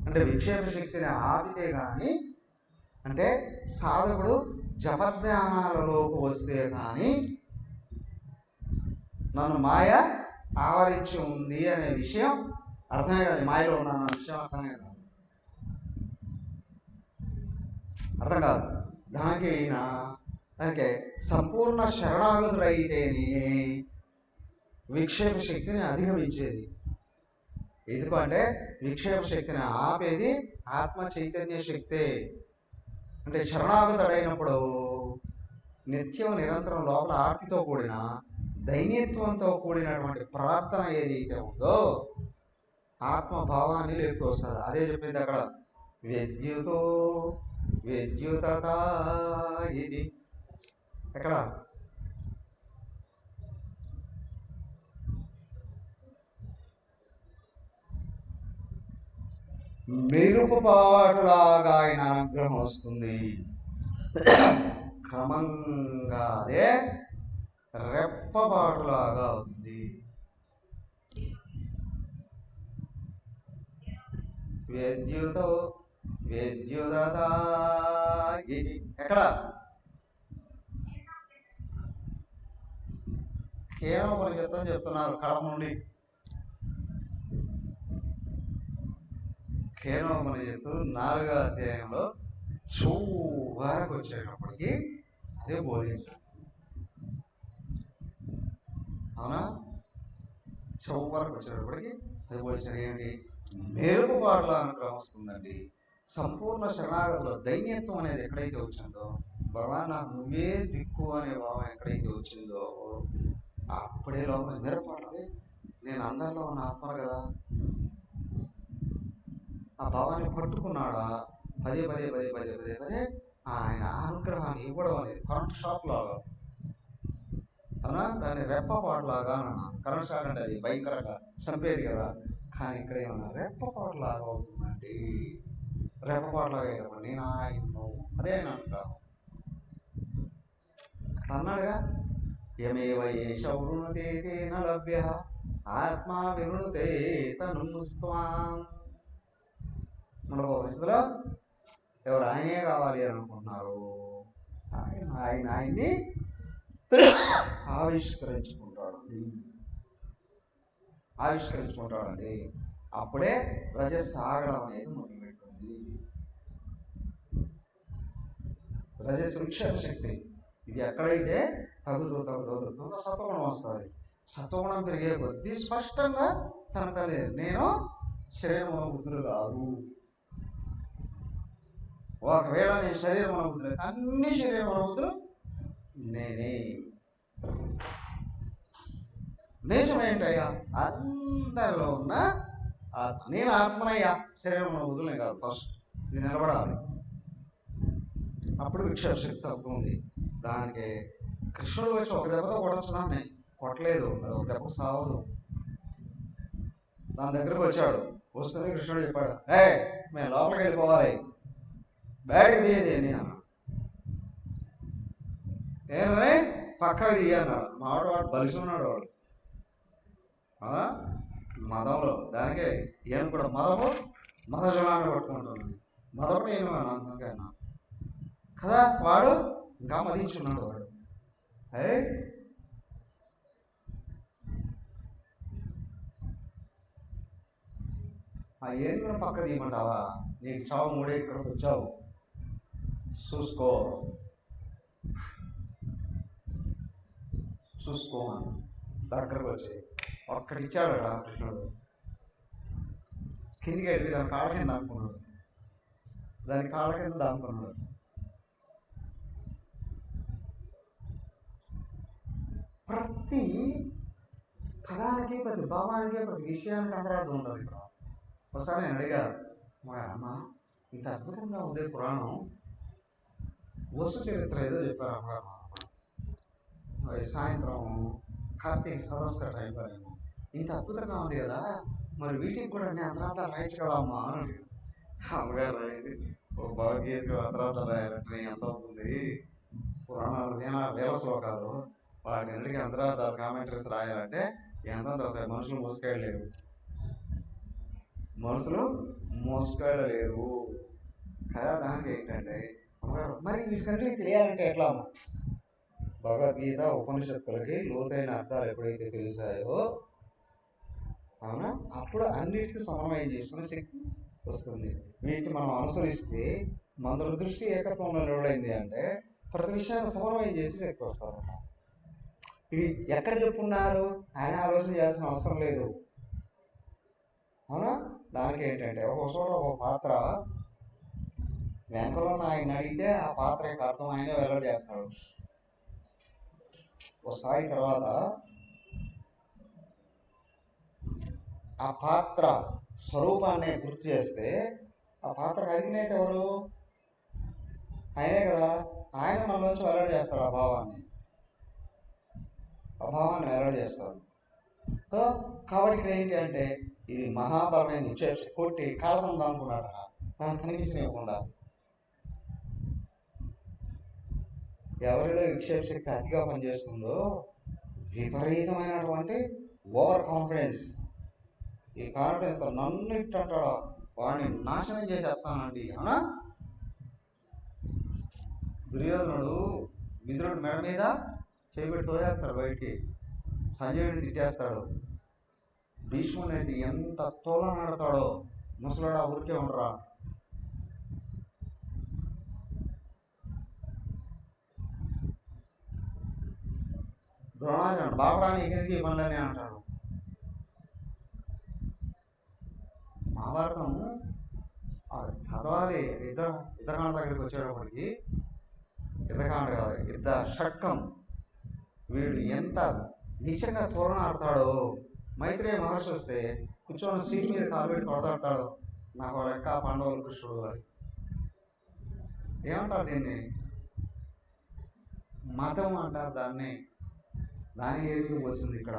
Speaker 1: అంటే విక్షేప శక్తిని ఆపితే కానీ, అంటే సాధకుడు జపధ్యానాలలోకి వస్తే కానీ నన్ను మాయ ఆవరించి ఉంది అనే విషయం అర్థమే కాదు, మాయలో ఉన్నాను అనే విషయం అర్థమే కాదు, అర్థం కాదు. దానికి సంపూర్ణ శరణాగతుడైతేనే విక్షేప శక్తిని అధిగమించేది. ఎందుకంటే విక్షేప శక్తిని ఆపేది ఆత్మ చైతన్య శక్తే. అంటే శరణాగతుడైనప్పుడు నిత్యం నిరంతరం లోపల ఆర్తితో కూడిన దైన్యత్వంతో కూడినటువంటి ప్రార్థన ఏదైతే ఉందో ఆత్మభావాన్ని లేపుతూ వస్తుంది. అదే చెప్పింది అక్కడ, విద్యుత ఇది ఎక్కడ మెరుపుపాటులాగా ఆయన అనుగ్రహం వస్తుంది. క్రమంగా అదే రెప్పపాటులాగా అవుతుంది. విద్యుత ఇది ఎక్కడ కేనోపనిషత్తు అని చెప్తున్నారు. కడప నుండి కేనోపనిషత్తు 4వ అధ్యాయంలో చివరకు వచ్చేటప్పటికి అదే బోధించారు. అవునా? చివరకు వచ్చేటప్పటికి అది బోధించారు. ఏంటి? మెరుగుబాటుల అనుగ్రహం వస్తుందండి. సంపూర్ణ శరణాగతిలో దైన్యత్వం అనేది ఎక్కడైతే వచ్చిందో, భగవాన్ నాకు నువ్వే దిక్కు అనే భావం ఎక్కడైతే వచ్చిందో అప్పుడే లోపల మెరుగుపాటు. నేను అందరిలో ఉన్న ఆత్మ కదా, ఆ భావాన్ని పట్టుకున్నాడా పదే ఆయన అనుగ్రహాన్ని ఇవ్వడం అనేది కరెంట్ షాక్ లాగా. అవునా, దాన్ని రెప్పపాటులాగా అన్నా. కరెంట్ షాక్ అంటే అది భయంకరంగా చంపేది కదా, కానీ ఇక్కడ ఏమన్నా రెప్పపాటులాగా అవుతుందండి. రెప్పపాటులాగా అయ్యేటప్పుడు నేను ఆయన అదే ఆయన అంటాను అన్నాడుగా, యమేవయేష వృణుతే తేన లభ్య ఆత్మా వివృణుతే తను స్వాం. మనకు పరిస్థితిలో ఎవరు ఆయనే కావాలి అని అనుకుంటున్నారు, ఆయన్ని ఆవిష్కరించుకుంటాడండి. అప్పుడే రజస్సు ఆగడం అనేది మొదలుపెడుతుంది. రజస్సు విక్షేప శక్తి, ఇది ఎక్కడైతే తగ్గుతూ సత్వగుణం వస్తుంది. సత్వగుణం పెరిగే కొద్దీ స్పష్టంగా కనకలేదు, నేను శరీరమున బుద్ధులు కాదు. ఒకవేళ నేను శరీరమున బుద్ధులు, అన్ని శరీరమున బుద్ధులు నేనే. నిజమేంటయ్యా, అందరిలో ఉన్న నేను ఆత్మనయ్యా, శరీరమున బుద్ధులే కాదు. ఫస్ట్ ఇది నిలబడాలి, అప్పుడు విక్షేప శక్తి తగ్గుతుంది. దానికి కృష్ణుడు వచ్చి ఒక దెబ్బతో కొట్టచ్చుదాన్ని, కొట్టలేదు, అది ఒక దెబ్బ సావదు. దాని దగ్గరకు వచ్చాడు, వస్తూనే కృష్ణుడు చెప్పాడు, మేము లోపలికి వెళ్ళిపోవాలి, బయటకు తీయది అని అన్నాడు. ఏమని పక్కకు తీయన్నాడు. మావాడు వాడు బలిసి ఉన్నాడు, వాడు మదంలో. దానికే ఈయన కూడా మదజలాన్ని పట్టుకుంటున్నాడు. మదం నేను అందుకన్నా కదా, వాడు ఇంకా మదించున్నాడు. వాడు ఏం కూడా పక్క తీయమంటావా, నీకు చావు మూడే, ఇక్కడికి వచ్చావు చూసుకో అని దగ్గరకు వచ్చి ఒక్కడికి ఇచ్చాడు కృష్ణుడు. కిందికి వెళ్ళి దాని కాళ్ళ కింద దాక్కున్నాడు, దాని కాళ్ళ కింద దాక్కున్నాడు. ప్రతి పదానికి, ప్రతి భావానికి, ప్రతి విషయానికి అంతరార్థం ఉంటుంది. ఇక్కడ ఒకసారి నేను అడిగా, మా అమ్మ ఇంత అద్భుతంగా ఉంది పురాణం, వస్తు చరిత్ర ఏదో చెప్పారు అమ్మగారు. మరి సాయంత్రం కార్తీక సదస్సు టైంలో నేను, ఇంత అద్భుతంగా ఉంది కదా, మరి వీటికి కూడా నేను అంతరార్థాలు రాయించగలమ్మా అని అడిగాను. అమ్మగారు రాయింది, ఓ భగవద్గీతకు అంతరార్థాలు రాయాలంటే ఎంత అవుతుంది, పురాణాలు వేల శ్లోకాలు, వాటి అన్నిటికీ అంతరార్థాలు కామెంటరీస్ రాయాలంటే ఎంత అవుతాయి, మనుషులు మోసుకెళ్ళలేరు కదా. దానికి ఏంటంటే మరి వీటికన్నీ తెలియాలంటే ఎట్లా, భగవద్గీత ఉపనిషత్తులకి లోతైన అర్థాలు ఎప్పుడైతే తెలిసాయో, అవునా, అప్పుడు అన్నిటికీ సమన్వయం చేసుకునే శక్తి వస్తుంది. వీటిని మనం అనుసరిస్తే మన దృష్టి ఏకత్వంలో నిలబడింది అంటే ప్రతి విషయాన్ని సమన్వయం చేసి శక్తి వస్తారు. ఇవి ఎక్కడ చెప్పున్నారు ఆయన ఆలోచన చేయాల్సిన అవసరం లేదు, అవునా. దానికి ఏంటంటే ఒక చోట ఒక పాత్ర వెనకలో ఆయన అడిగితే ఆ పాత్ర యొక్క అర్థం ఆయన వెల్లడి చేస్తాడు. ఒక స్థాయి తర్వాత ఆ పాత్ర స్వరూపాన్ని గుర్తు చేస్తే ఆ పాత్ర అధినేత ఎవరు, ఆయనే కదా. ఆయన మనలోంచి వెల్లడి చేస్తాడు, ఆ భావాన్ని వెల్లడి చేస్తాడు. సో కాబట్టి ఇక్కడ ఏంటి అంటే ఇది మహాబలమైన కొట్టి కాలసం అనుకున్నాడు, దాన్ని కనిపించనివ్వకుండా. ఎవరిలో విక్షేప శక్తి అతిగా పనిచేస్తుందో విపరీతమైనటువంటి ఓవర్ కాన్ఫిడెన్స్, ఈ కాన్ఫిడెన్స్ నన్ను ఇట్టంటాడో వాడిని నాశనం చేసేస్తానండి, అవునా. దుర్యోధనుడు మిత్రుడు మెడ మీద చేపెట్టి తోయేస్తాడు బయటికి, సంజయుడిని తిట్టేస్తాడు. భీష్ముని అయితే ఎంత తోలనాడతాడో, ముసలాడు ఆ ఊరికే ఉండరా. ద్రోణాచార్యుడు బాపడానికి ఎందుకు పనులని అంటాడు. మహాభారతం చదవాలి. యుద్ధకాండ దగ్గరికి వచ్చేటప్పటికి, యుద్ధకాండ కాదు, యుద్ధ షట్కం, వీడు ఎంత నిశ్చయంగా తోరణ ఆడతాడో. మైత్రేయ మహర్షి వస్తే కూర్చొని సీటు మీద కాలు పెట్టి కొడతాడతాడు, నాకు లెక్క పాండవులు కృష్ణుడు అని. ఏమంటారు దీన్ని, మతం అంటారు దాన్ని. దానికి ఎందుకు వచ్చింది ఇక్కడ?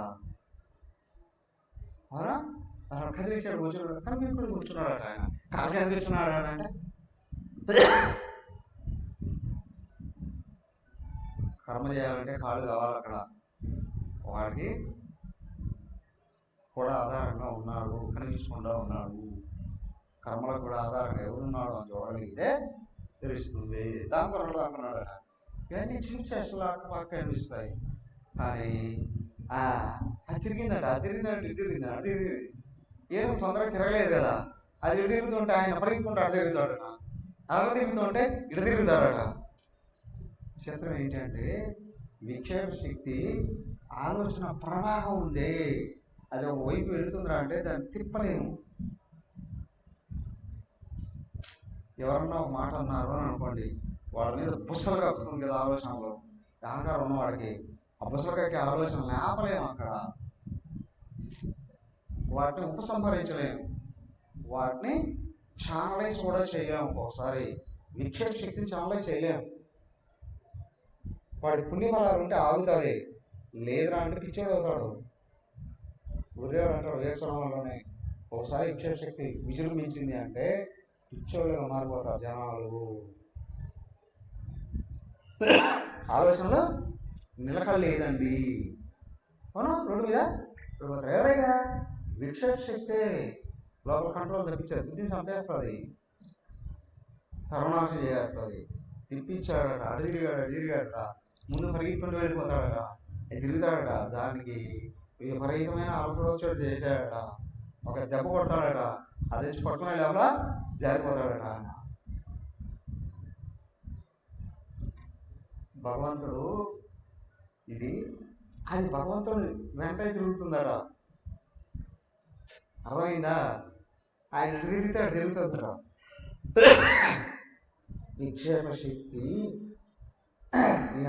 Speaker 1: అవునా? కదిలించాడు, కూర్చున్నాడు, కానీ ఇప్పుడు కూర్చున్నాడు ఆయన. కాళ్ళకి ఎందుకు కూర్చున్నాడు ఆయన అంటే కర్మ చేయాలంటే కాళ్ళు కావాలి అక్కడ. వాడికి కూడా ఆధారంగా ఉన్నాడు, కనిపించకుండా ఉన్నాడు. కర్మలకు కూడా ఆధారంగా ఎవరున్నాడు అని చూడగలిగితే తెలుస్తుంది. దాంకున్నాడు. ఇవన్నీ చిన్న చేష్టలు అక్క అనిపిస్తాయి. కానీ అది తిరిగిందంటే ఏం తొందరగా తిరగలేదు కదా. అది ఇటు తిరుగుతుంటే ఆయన పరిగెత్తుకుంటే అటు తిరుగుతాడట, అలా తిరుగుతుంటే ఇటు తిరుగుతాడట. చిత్రం ఏంటంటే విక్షేప శక్తి ఆలోచన ప్రవాహం ఉంది. అది ఒక వైపు వెళుతుందా అంటే దాన్ని తిప్పలేము. ఎవరన్నా ఒక మాట అన్నారు అని అనుకోండి, వాళ్ళ మీద బుసలు కప్పుతుంది కదా ఆలోచనలో. అహంకారం ఉన్నవాడికి ఆ బుసలకి ఆలోచనలు ఆపలేము. అక్కడ వాటిని ఉపసంహరించలేము, వాటిని ఛానలైజ్ కూడా చేయలేము. ఒకసారి విక్షేప శక్తిని ఛానలైజ్ చేయలేము. వాడి పుణ్యఫలాలు ఉంటే ఆగుతుంది, లేదురా అంటే పిచ్చోడు అవుతాడు. గురుదేవుడు అంటాడు వివేకచూడమలోనే, ఒకసారి విక్షేప శక్తి విజృంభించింది అంటే పిచ్చోళ్ళుగా మారిపోతారు జనాలు. ఆలోచనలో నిలకడ లేదండి. అవునా? రోడ్డు మీద ఎవరైనా విక్షేప శక్తే లోపల కంట్రోల్ తప్పించేది, బుద్ధిని చంపేస్తుంది, సర్వనాశం చేస్తుంది. తిప్పించాడట, అడిగాడట, ముందు పరిగెత్తుకుంటూ వెళ్ళిపోతాడట, తిరుగుతాడట, దానికి విపరీతమైన అలసట చేశాడట, ఒక దెబ్బ కొడతాడట, అది వచ్చి పట్టుకునే లోపల జారిపోతాడట. భగవంతుడు ఇది అది భగవంతుడు వెంట తిరుగుతుందట. అర్థమైందా? ఆయన తిరుగుతుందట. విక్షేప శక్తి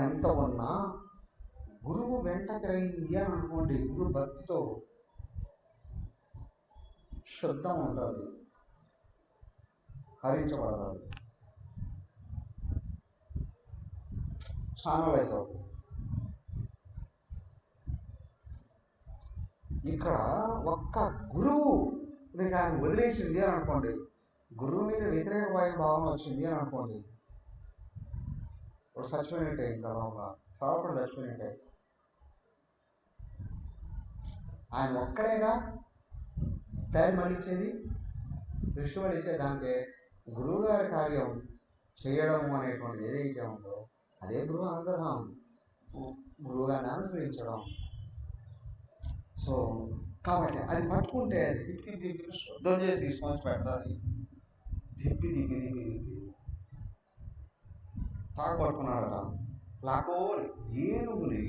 Speaker 1: ఎంత ఉన్నా గురువు వెంట తిరిగింది అని అనుకోండి, గురు భక్తితో శుద్ధం ఉంటుంది, హరించబడరాదు, ఛానలైజ్ అవుతుంది. ఇక్కడ ఒక్క గురువు కానీ వదిలేసింది అని అనుకోండి, గురువు మీద వ్యతిరేక భావన వచ్చింది అని అనుకోండి, ఇప్పుడు చచ్చిపోయినట్టే. ఇంకా సావకుడు చచ్చిపోయినట్టే. ఆయన ఒక్కడేగా దారి మళ్ళించేది, దృష్టి మళ్ళించేది. దానికి గురువు గారి కార్యం చేయడం అనేటువంటిది ఏదైతే ఉందో అదే గురువు అనుగ్రహం, గురువు గారిని అనుసరించడం. సో కాబట్టి అది పట్టుకుంటే అది తిప్పి శుద్ధం చేసి తీసుకొని పెడతాది. తిప్పి తాగబట్టుకున్నాడట. ఏనుగుని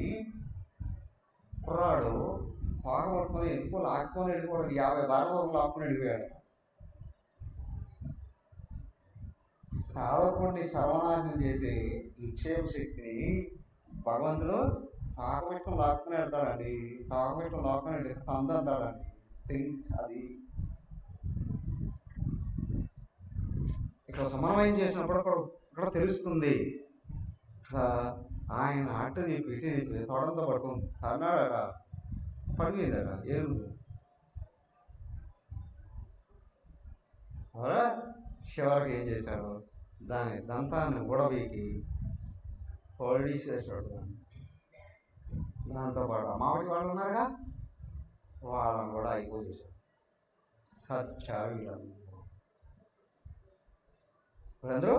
Speaker 1: కుర్రాడు తాగబట్టుకొని లాక్కొని వెళ్ళిపోవడం, 50 బార్ల వరకు లాక్కొని వెళ్ళిపోయాడు. సాధకుడిని సర్వనాశనం చేసే విక్షేప శక్తిని భగవంతుడు తాగబెట్టుకుని లాక్కుని వెళ్తాడండి. తాగబెట్టుకుని లాక్కుని వెళ్తే అందంటాడండి. థింక్ అది ఇక్కడ సమన్వయం చేసినప్పుడు ఇక్కడ తెలుస్తుంది. ఆయన అటు చెప్పి ఇటు చెప్పి తొడంతో పట్టుకుని తన్నాడట, పడిపోయిందట ఏనుగు. అవరా చివరికి ఏం చేశాడు, దాని దంతాన్ని ఊడబీకి పొడిసేసాడు. దాంతోపాటు మామిడి వాళ్ళు ఉన్నారుగా, వాళ్ళని కూడా అయిపోయేసాడు. సచ్చా వీళ్ళందరూ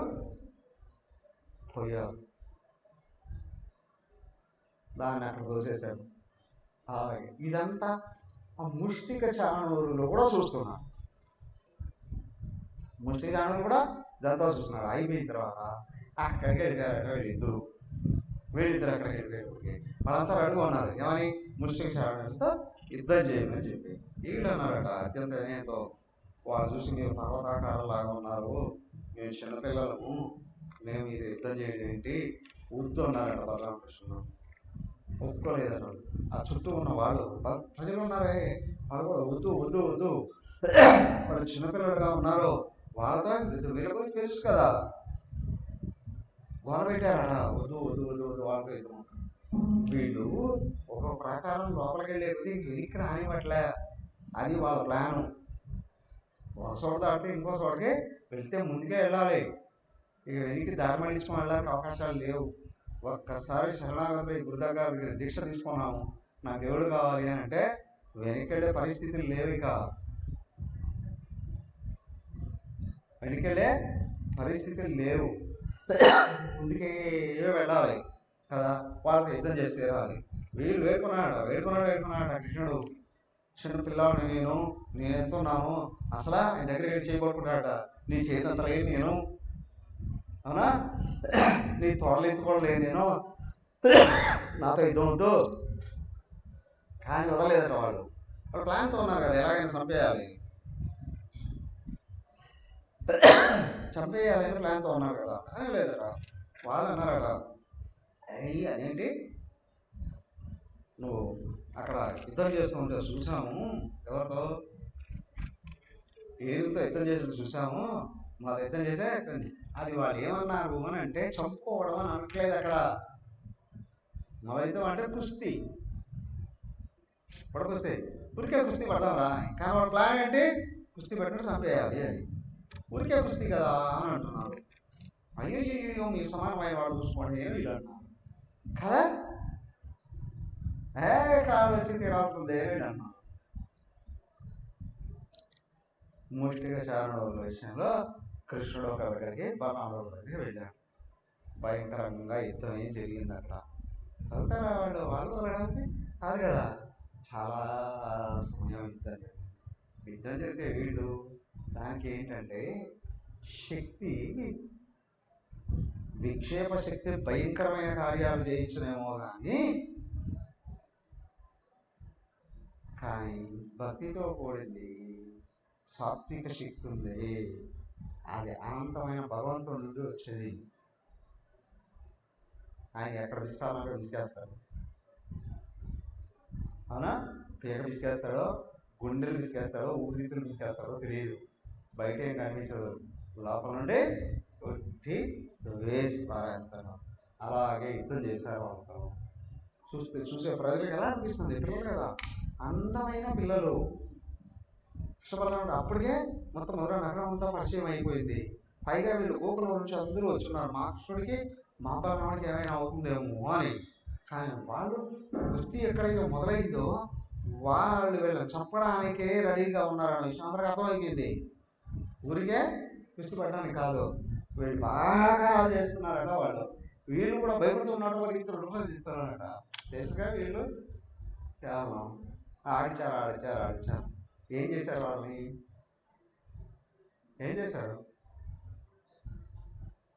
Speaker 1: పోయారు. దాన్ని అక్కడ దోసేశారు. ఇదంతా ఆ ముష్టిక చాణూరులో కూడా చూస్తున్నారు. ముష్టిక చాణూరు కూడా ఇదంతా చూస్తున్నారు. అయిపోయిన తర్వాత అక్కడికి వెళ్ళిపోయారు వీళ్ళిద్దరు అక్కడికి వెళ్ళిపోయేప్పటికి వాళ్ళంతా అడుగు ఉన్నారు. ఏమని? ముష్టిక చాణూరులతో యుద్ధం చేయమని చెప్పి. వీళ్ళు అన్నారట అత్యంత వినయంతో, వాళ్ళు చూసి మీరు పర్వతాకారం లాగా ఉన్నారు, మేము చిన్నపిల్లలము, మేము ఇది యుద్ధం చేయడం ఏంటి వద్దు అన్నారట. బలరామకృష్ణుడు ఒప్పుకోలేదట. ఆ చుట్టూ ఉన్న వాళ్ళు ప్రజలు ఉన్నారే, వాళ్ళు కూడా వద్దు వాళ్ళు చిన్నపిల్లలుగా ఉన్నారు, వాళ్ళతో వీళ్ళ గురించి తెలుసు కదా, వాళ్ళు పెట్టారట వద్దు వాళ్ళతో యుద్ధం. వీళ్ళు ఒక ప్రకారం లోపలికి వెళ్ళే కొద్దీ వెనక్కి రానివ్వట్లే. అది వాళ్ళ ప్లాను. ఒక చోట దాటితే ఇంకో చోటకి వెళ్తే ముందుకే వెళ్ళాలి. ఇక వెనక్కి దారి మళ్ళించుకొని వెళ్ళడానికి అవకాశాలు లేవు. ఒక్కసారి శరణాగతి గురుదాగారి దగ్గర దీక్ష తీసుకున్నాము, నాకు దేవుడు కావాలి అని అంటే వెనక్కి వెళ్ళే పరిస్థితులు లేవు. ఇక వెనక్కి వెళ్ళే పరిస్థితులు లేవు. ముందుకే వెళ్ళాలి కదా. వాళ్ళతో యుద్ధం చేసి తీరాలి. వీళ్ళు వేడుకున్నాడు కృష్ణుడు. చిన్న పిల్లవాడిని నేను ఎంతున్నాను, అసలు ఆయన దగ్గరికి వెళ్ళి చేయబడుకుంటాడ. నీ చేతంత లేదు నేను, అవునా, నీ త్వరలు ఎత్తుకోవడం లేదు నేను, నాతో యుద్ధం వద్దు. కానీ వదలలేదట వాళ్ళు ప్లాన్తో ఉన్నారు కదా, ఎలాగైనా చంపేయాలని ప్లాన్తో ఉన్నారు కదా. అని లేదట. వాళ్ళు అన్నారట, అయ్యి అదేంటి నువ్వు అక్కడ యుద్ధం చేస్తుంటే చూసాము, ఎవరితో, ఏనుగుతో యుద్ధం చేసి చూసాము, మాతో యుద్ధం చేసే. అది వాళ్ళు ఏమన్నారు అని అంటే చంపుకోవడం అని అనట్లేదు అక్కడ. మన యుద్ధం అంటే కుస్తీ, పడకొస్తే ఉరికే కుస్తీ పడదాంరా. కానీ వాళ్ళ ప్లాన్ ఏంటి, కుస్తీ పెట్టినట్టు చంపేయాలి అని. ఊరికే కుస్తీ కదా అని అంటున్నారు. అయ్యో మీ సమానమైన వాళ్ళు చూసుకోండి నేను ఇలా అంటున్నాను కదా. కాదు వచ్చి తీరాల్సిందే అన్నా. ముష్టిగా శారణుల విషయంలో కృష్ణుడు ఒక దగ్గరికి బలరాముడు దగ్గరికి వెళ్ళాడు. భయంకరంగా యుద్ధం ఏం జరిగింది అక్కడ. వెళ్తారా వాళ్ళు వెళ్ళడానికి కాదు కదా. చాలా సమయం యుద్ధం జరిగితే వీళ్ళు దానికి ఏంటంటే శక్తి, విక్షేప శక్తి భయంకరమైన కార్యాలు చేయించునేమో కానీ భక్తితో కూడింది సాత్విక శక్తి ఉంది. అది అనంతమైన భగవంతుడి నుండి వచ్చేది. ఆయన ఎక్కడ విస్తారంగా విసిగేస్తాడు, అవునా, పీక విసిగేస్తాడో, గుండెలు విసిగేస్తాడో, ఊపిరితిత్తులు విసిగేస్తాడో తెలియదు. బయట ఏం కనిపించదు, లోపల నుండి కొట్టి వేసి పారేస్తాడు. అలాగే యుద్ధం చేశారు వాళ్ళతో. చూసే ప్రజలకు ఎలా అనిపిస్తుంది, పిల్లలు కదా, అందమైన పిల్లలు. కృష్ణబలరాముడు అప్పటికే మొత్తం మధుర నగరం అంతా పరిచయం అయిపోయింది. పైగా వీళ్ళు గోకులం నుంచి అందరూ వచ్చున్నారు, మా కృష్ణుడికి మా బలరాముడికి ఏమైనా అవుతుందేమో అని. కానీ వాళ్ళు వృత్తి ఎక్కడైతే మొదలైందో వాళ్ళు వీళ్ళని చంపడానికే రెడీగా ఉన్నారన్న విషయం అందరికీ అర్థమైపోయింది. ఊరికే కుస్తీ పడడానికి కాదు, వీళ్ళు బాగా చేస్తున్నారట. వీళ్ళు కూడా భయపడుతున్నట్టు వారికి ఇతరులు తీస్తున్నారట. తెలుసుగా వీళ్ళు కేవలం ఆడిచారు. ఏం చేశారు, వాళ్ళని ఏం చేశారు,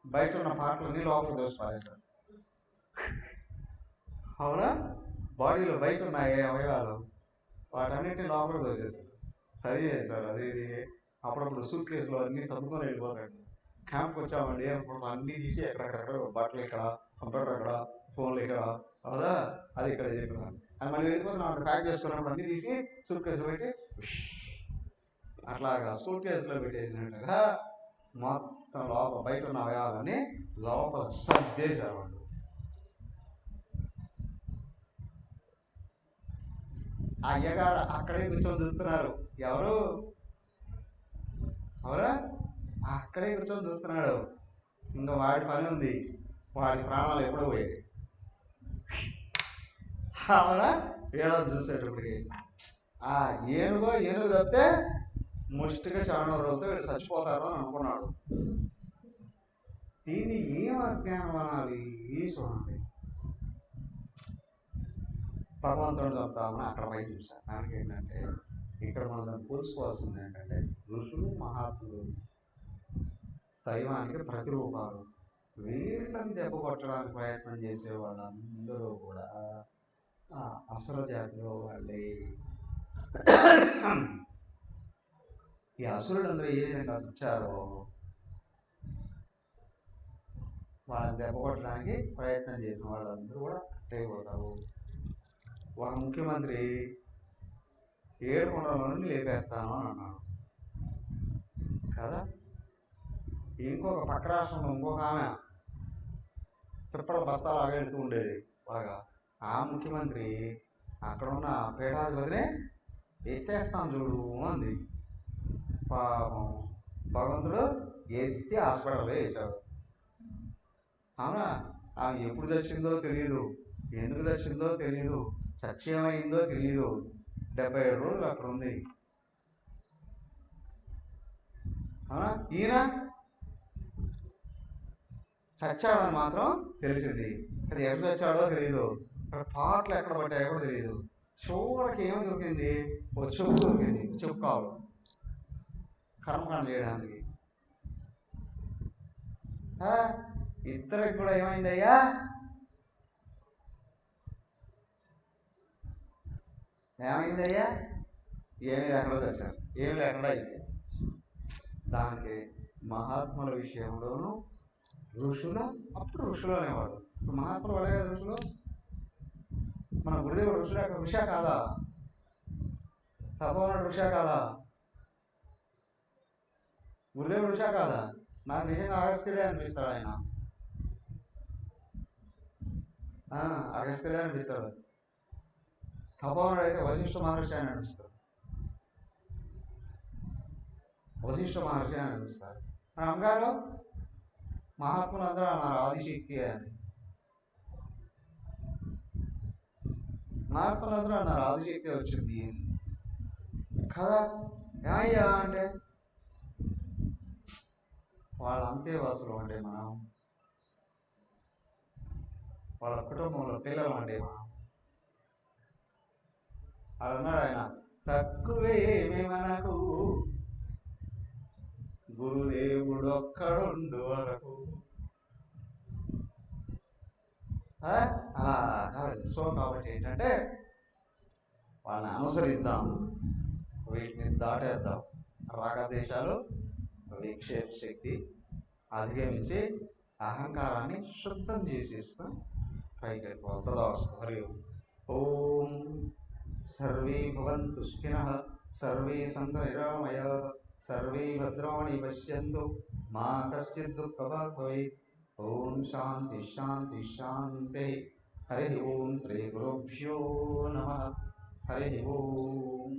Speaker 1: బయట ఉన్న పాటలన్నీ లోపల దోసి పారేశారు. అవునా, బాడీలో బయట ఉన్నాయి అవయవాలు, వాటన్నిటిని లోపల దోసేశారు, సరి చేశారు. అది అప్పుడప్పుడు సూట్ కేసులో అన్నీ సర్దుకొని వెళ్ళిపోతాడు. క్యాంప్కి వచ్చామండి అనుకుంటాం, అన్నీ తీసి ఎక్కడెక్కడ బట్టలు ఇక్కడ, కంప్యూటర్ అక్కడ, ఫోన్లు ఇక్కడ, అవునా, అది ఇక్కడ చెప్పినాను. అది మళ్ళీ వెళ్ళిపోతున్నాం, ప్యాక్ చేసుకున్నప్పుడు అన్నీ తీసి సూట్ కేసులో పెట్టి అట్లాగా సూట్ కేసులో పెట్టేసినట్టుగా మొత్తం లోపల బయట ఉన్న అవయవాలని లోపల సర్దేశారు వాళ్ళు. అయ్యగారు అక్కడే కూర్చొని చూస్తున్నారు. ఎవరు అక్కడే కూర్చొని చూస్తున్నాడు. ఇంకా వాడి పని ఉంది, వాడి ప్రాణాలు ఎప్పుడో పోయాయి. అవునా, వీళ్ళని చూసేటప్పటికి ఆ ఏనుగు తప్పితే ముష్టిగా చాలా రోజులతో వీళ్ళు చచ్చిపోతారు అని అనుకున్నాడు. దీన్ని ఏం అజ్ఞానం అనాలి చూడండి. భగవంతుడు చెప్తామని అక్కడ పై చూసాను. దానికి ఏంటంటే ఇక్కడ మనం దాన్ని పోల్చుకోవాల్సింది ఏంటంటే ఋషులు, మహాత్ములు దైవానికి ప్రతిరూపాలు. వీళ్ళని దెబ్బ కొట్టడానికి ప్రయత్నం చేసే వాళ్ళందరూ కూడా అసుర జాతిలో వాళ్ళే. ఈ అసురులందరూ ఏ విధంగా వచ్చారో వాళ్ళని దెబ్బ కొట్టడానికి ప్రయత్నం చేసిన వాళ్ళందరూ కూడా అట్టయిపోతారు. ఒక ముఖ్యమంత్రి 7 కొండల నుండి లేపేస్తాను అని అన్నాడు కదా. ఇంకొక పక్క రాష్ట్రంలో ఇంకొక ఆమె పిప్పల బస్తాలు వెళ్తూ ఉండేది బాగా. ఆ ముఖ్యమంత్రి అక్కడున్న పీఠాధిపతిని ఎత్తేస్తాం చూడు అంది. పాపం భగవంతుడు ఎత్తి హాస్పిటల్లో వేశాడు. అవునా? ఆమె ఎప్పుడు చచ్చిందో తెలియదు, ఎందుకు చచ్చిందో తెలియదు, చచ్చేమైందో తెలియదు. 77 రోజులు అక్కడ ఉంది. అవునా? ఈయన చచ్చాడని మాత్రం తెలిసింది. అది ఎక్కడ చచ్చాడో తెలియదు, అక్కడ పాటలు ఎక్కడ పట్టాయో కూడా తెలియదు. చివరికి ఏమి దొరికింది? ఓ చెప్పు దొరికింది. చెప్పు కావాలి కర్మకాండ చేయడానికి. ఇద్దరికి కూడా ఏమైందయ్యా? ఏమైందయ్యా? ఏమి లేకుండా చచ్చారు, ఏమి లేకుండా అయింది. దానికి మహాత్ముల విషయంలోనూ ఋషుల, అప్పుడు ఋషులు అనేవాడు, ఇప్పుడు మహాత్ములు వాడే కదా ఋషులు. మన గురుదేవుడు ఋషా కాదా? తపోవనుడు ఋషా కాదా? గురుదేవుడు ఋషా కాదా? నాకు నిజంగా అగస్త్యుడే అనిపిస్తాడు ఆయన. అగస్త్యుడే అనిపిస్తాడు. తపోవనుడు అయితే వశిష్ఠ మహర్షి అని అనిపిస్తాడు. వశిష్ఠ మహర్షి అని అనిపిస్తారు. మన అమ్మగారు మహాత్ములు అందరూ అన్నారు ఆదిశక్తి అని. మహాత్ములు అందరూ అన్నారు ఆదిశక్తి వచ్చింది కదా. ఏమయ్యా అంటే వాళ్ళ అంతేవాసులు అంటే మనం, వాళ్ళ కుటుంబంలో పిల్లలు అంటే మనం. అన్నాడు ఆయన, తక్కువేమి మనకు గురుదేవుడు ఒక్కడుండు వరకు. అలా కాబట్టి సో కాబట్టి ఏంటంటే వాళ్ళని అనుసరిద్దాం, వీటిని దాటేద్దాం. రాగద్వేషాలు, విక్షేప శక్తి అధిగమించి అహంకారాన్ని శుద్ధం చేసేసుకొని పైకి వెళ్ళిపోవాలి. హరి ఓం. సర్వే భవంతు సుఖినః, సర్వే సంతు నిరామయాః, సర్వే భద్రాణి పశ్యంతు, మా కశ్చిత్ దుఃఖభాగ్ భవేత్. ఓం శాంతి శాంతి శాంతి. హరి ఓం. శ్రీ గురుభ్యో నమః. హరి ఓం.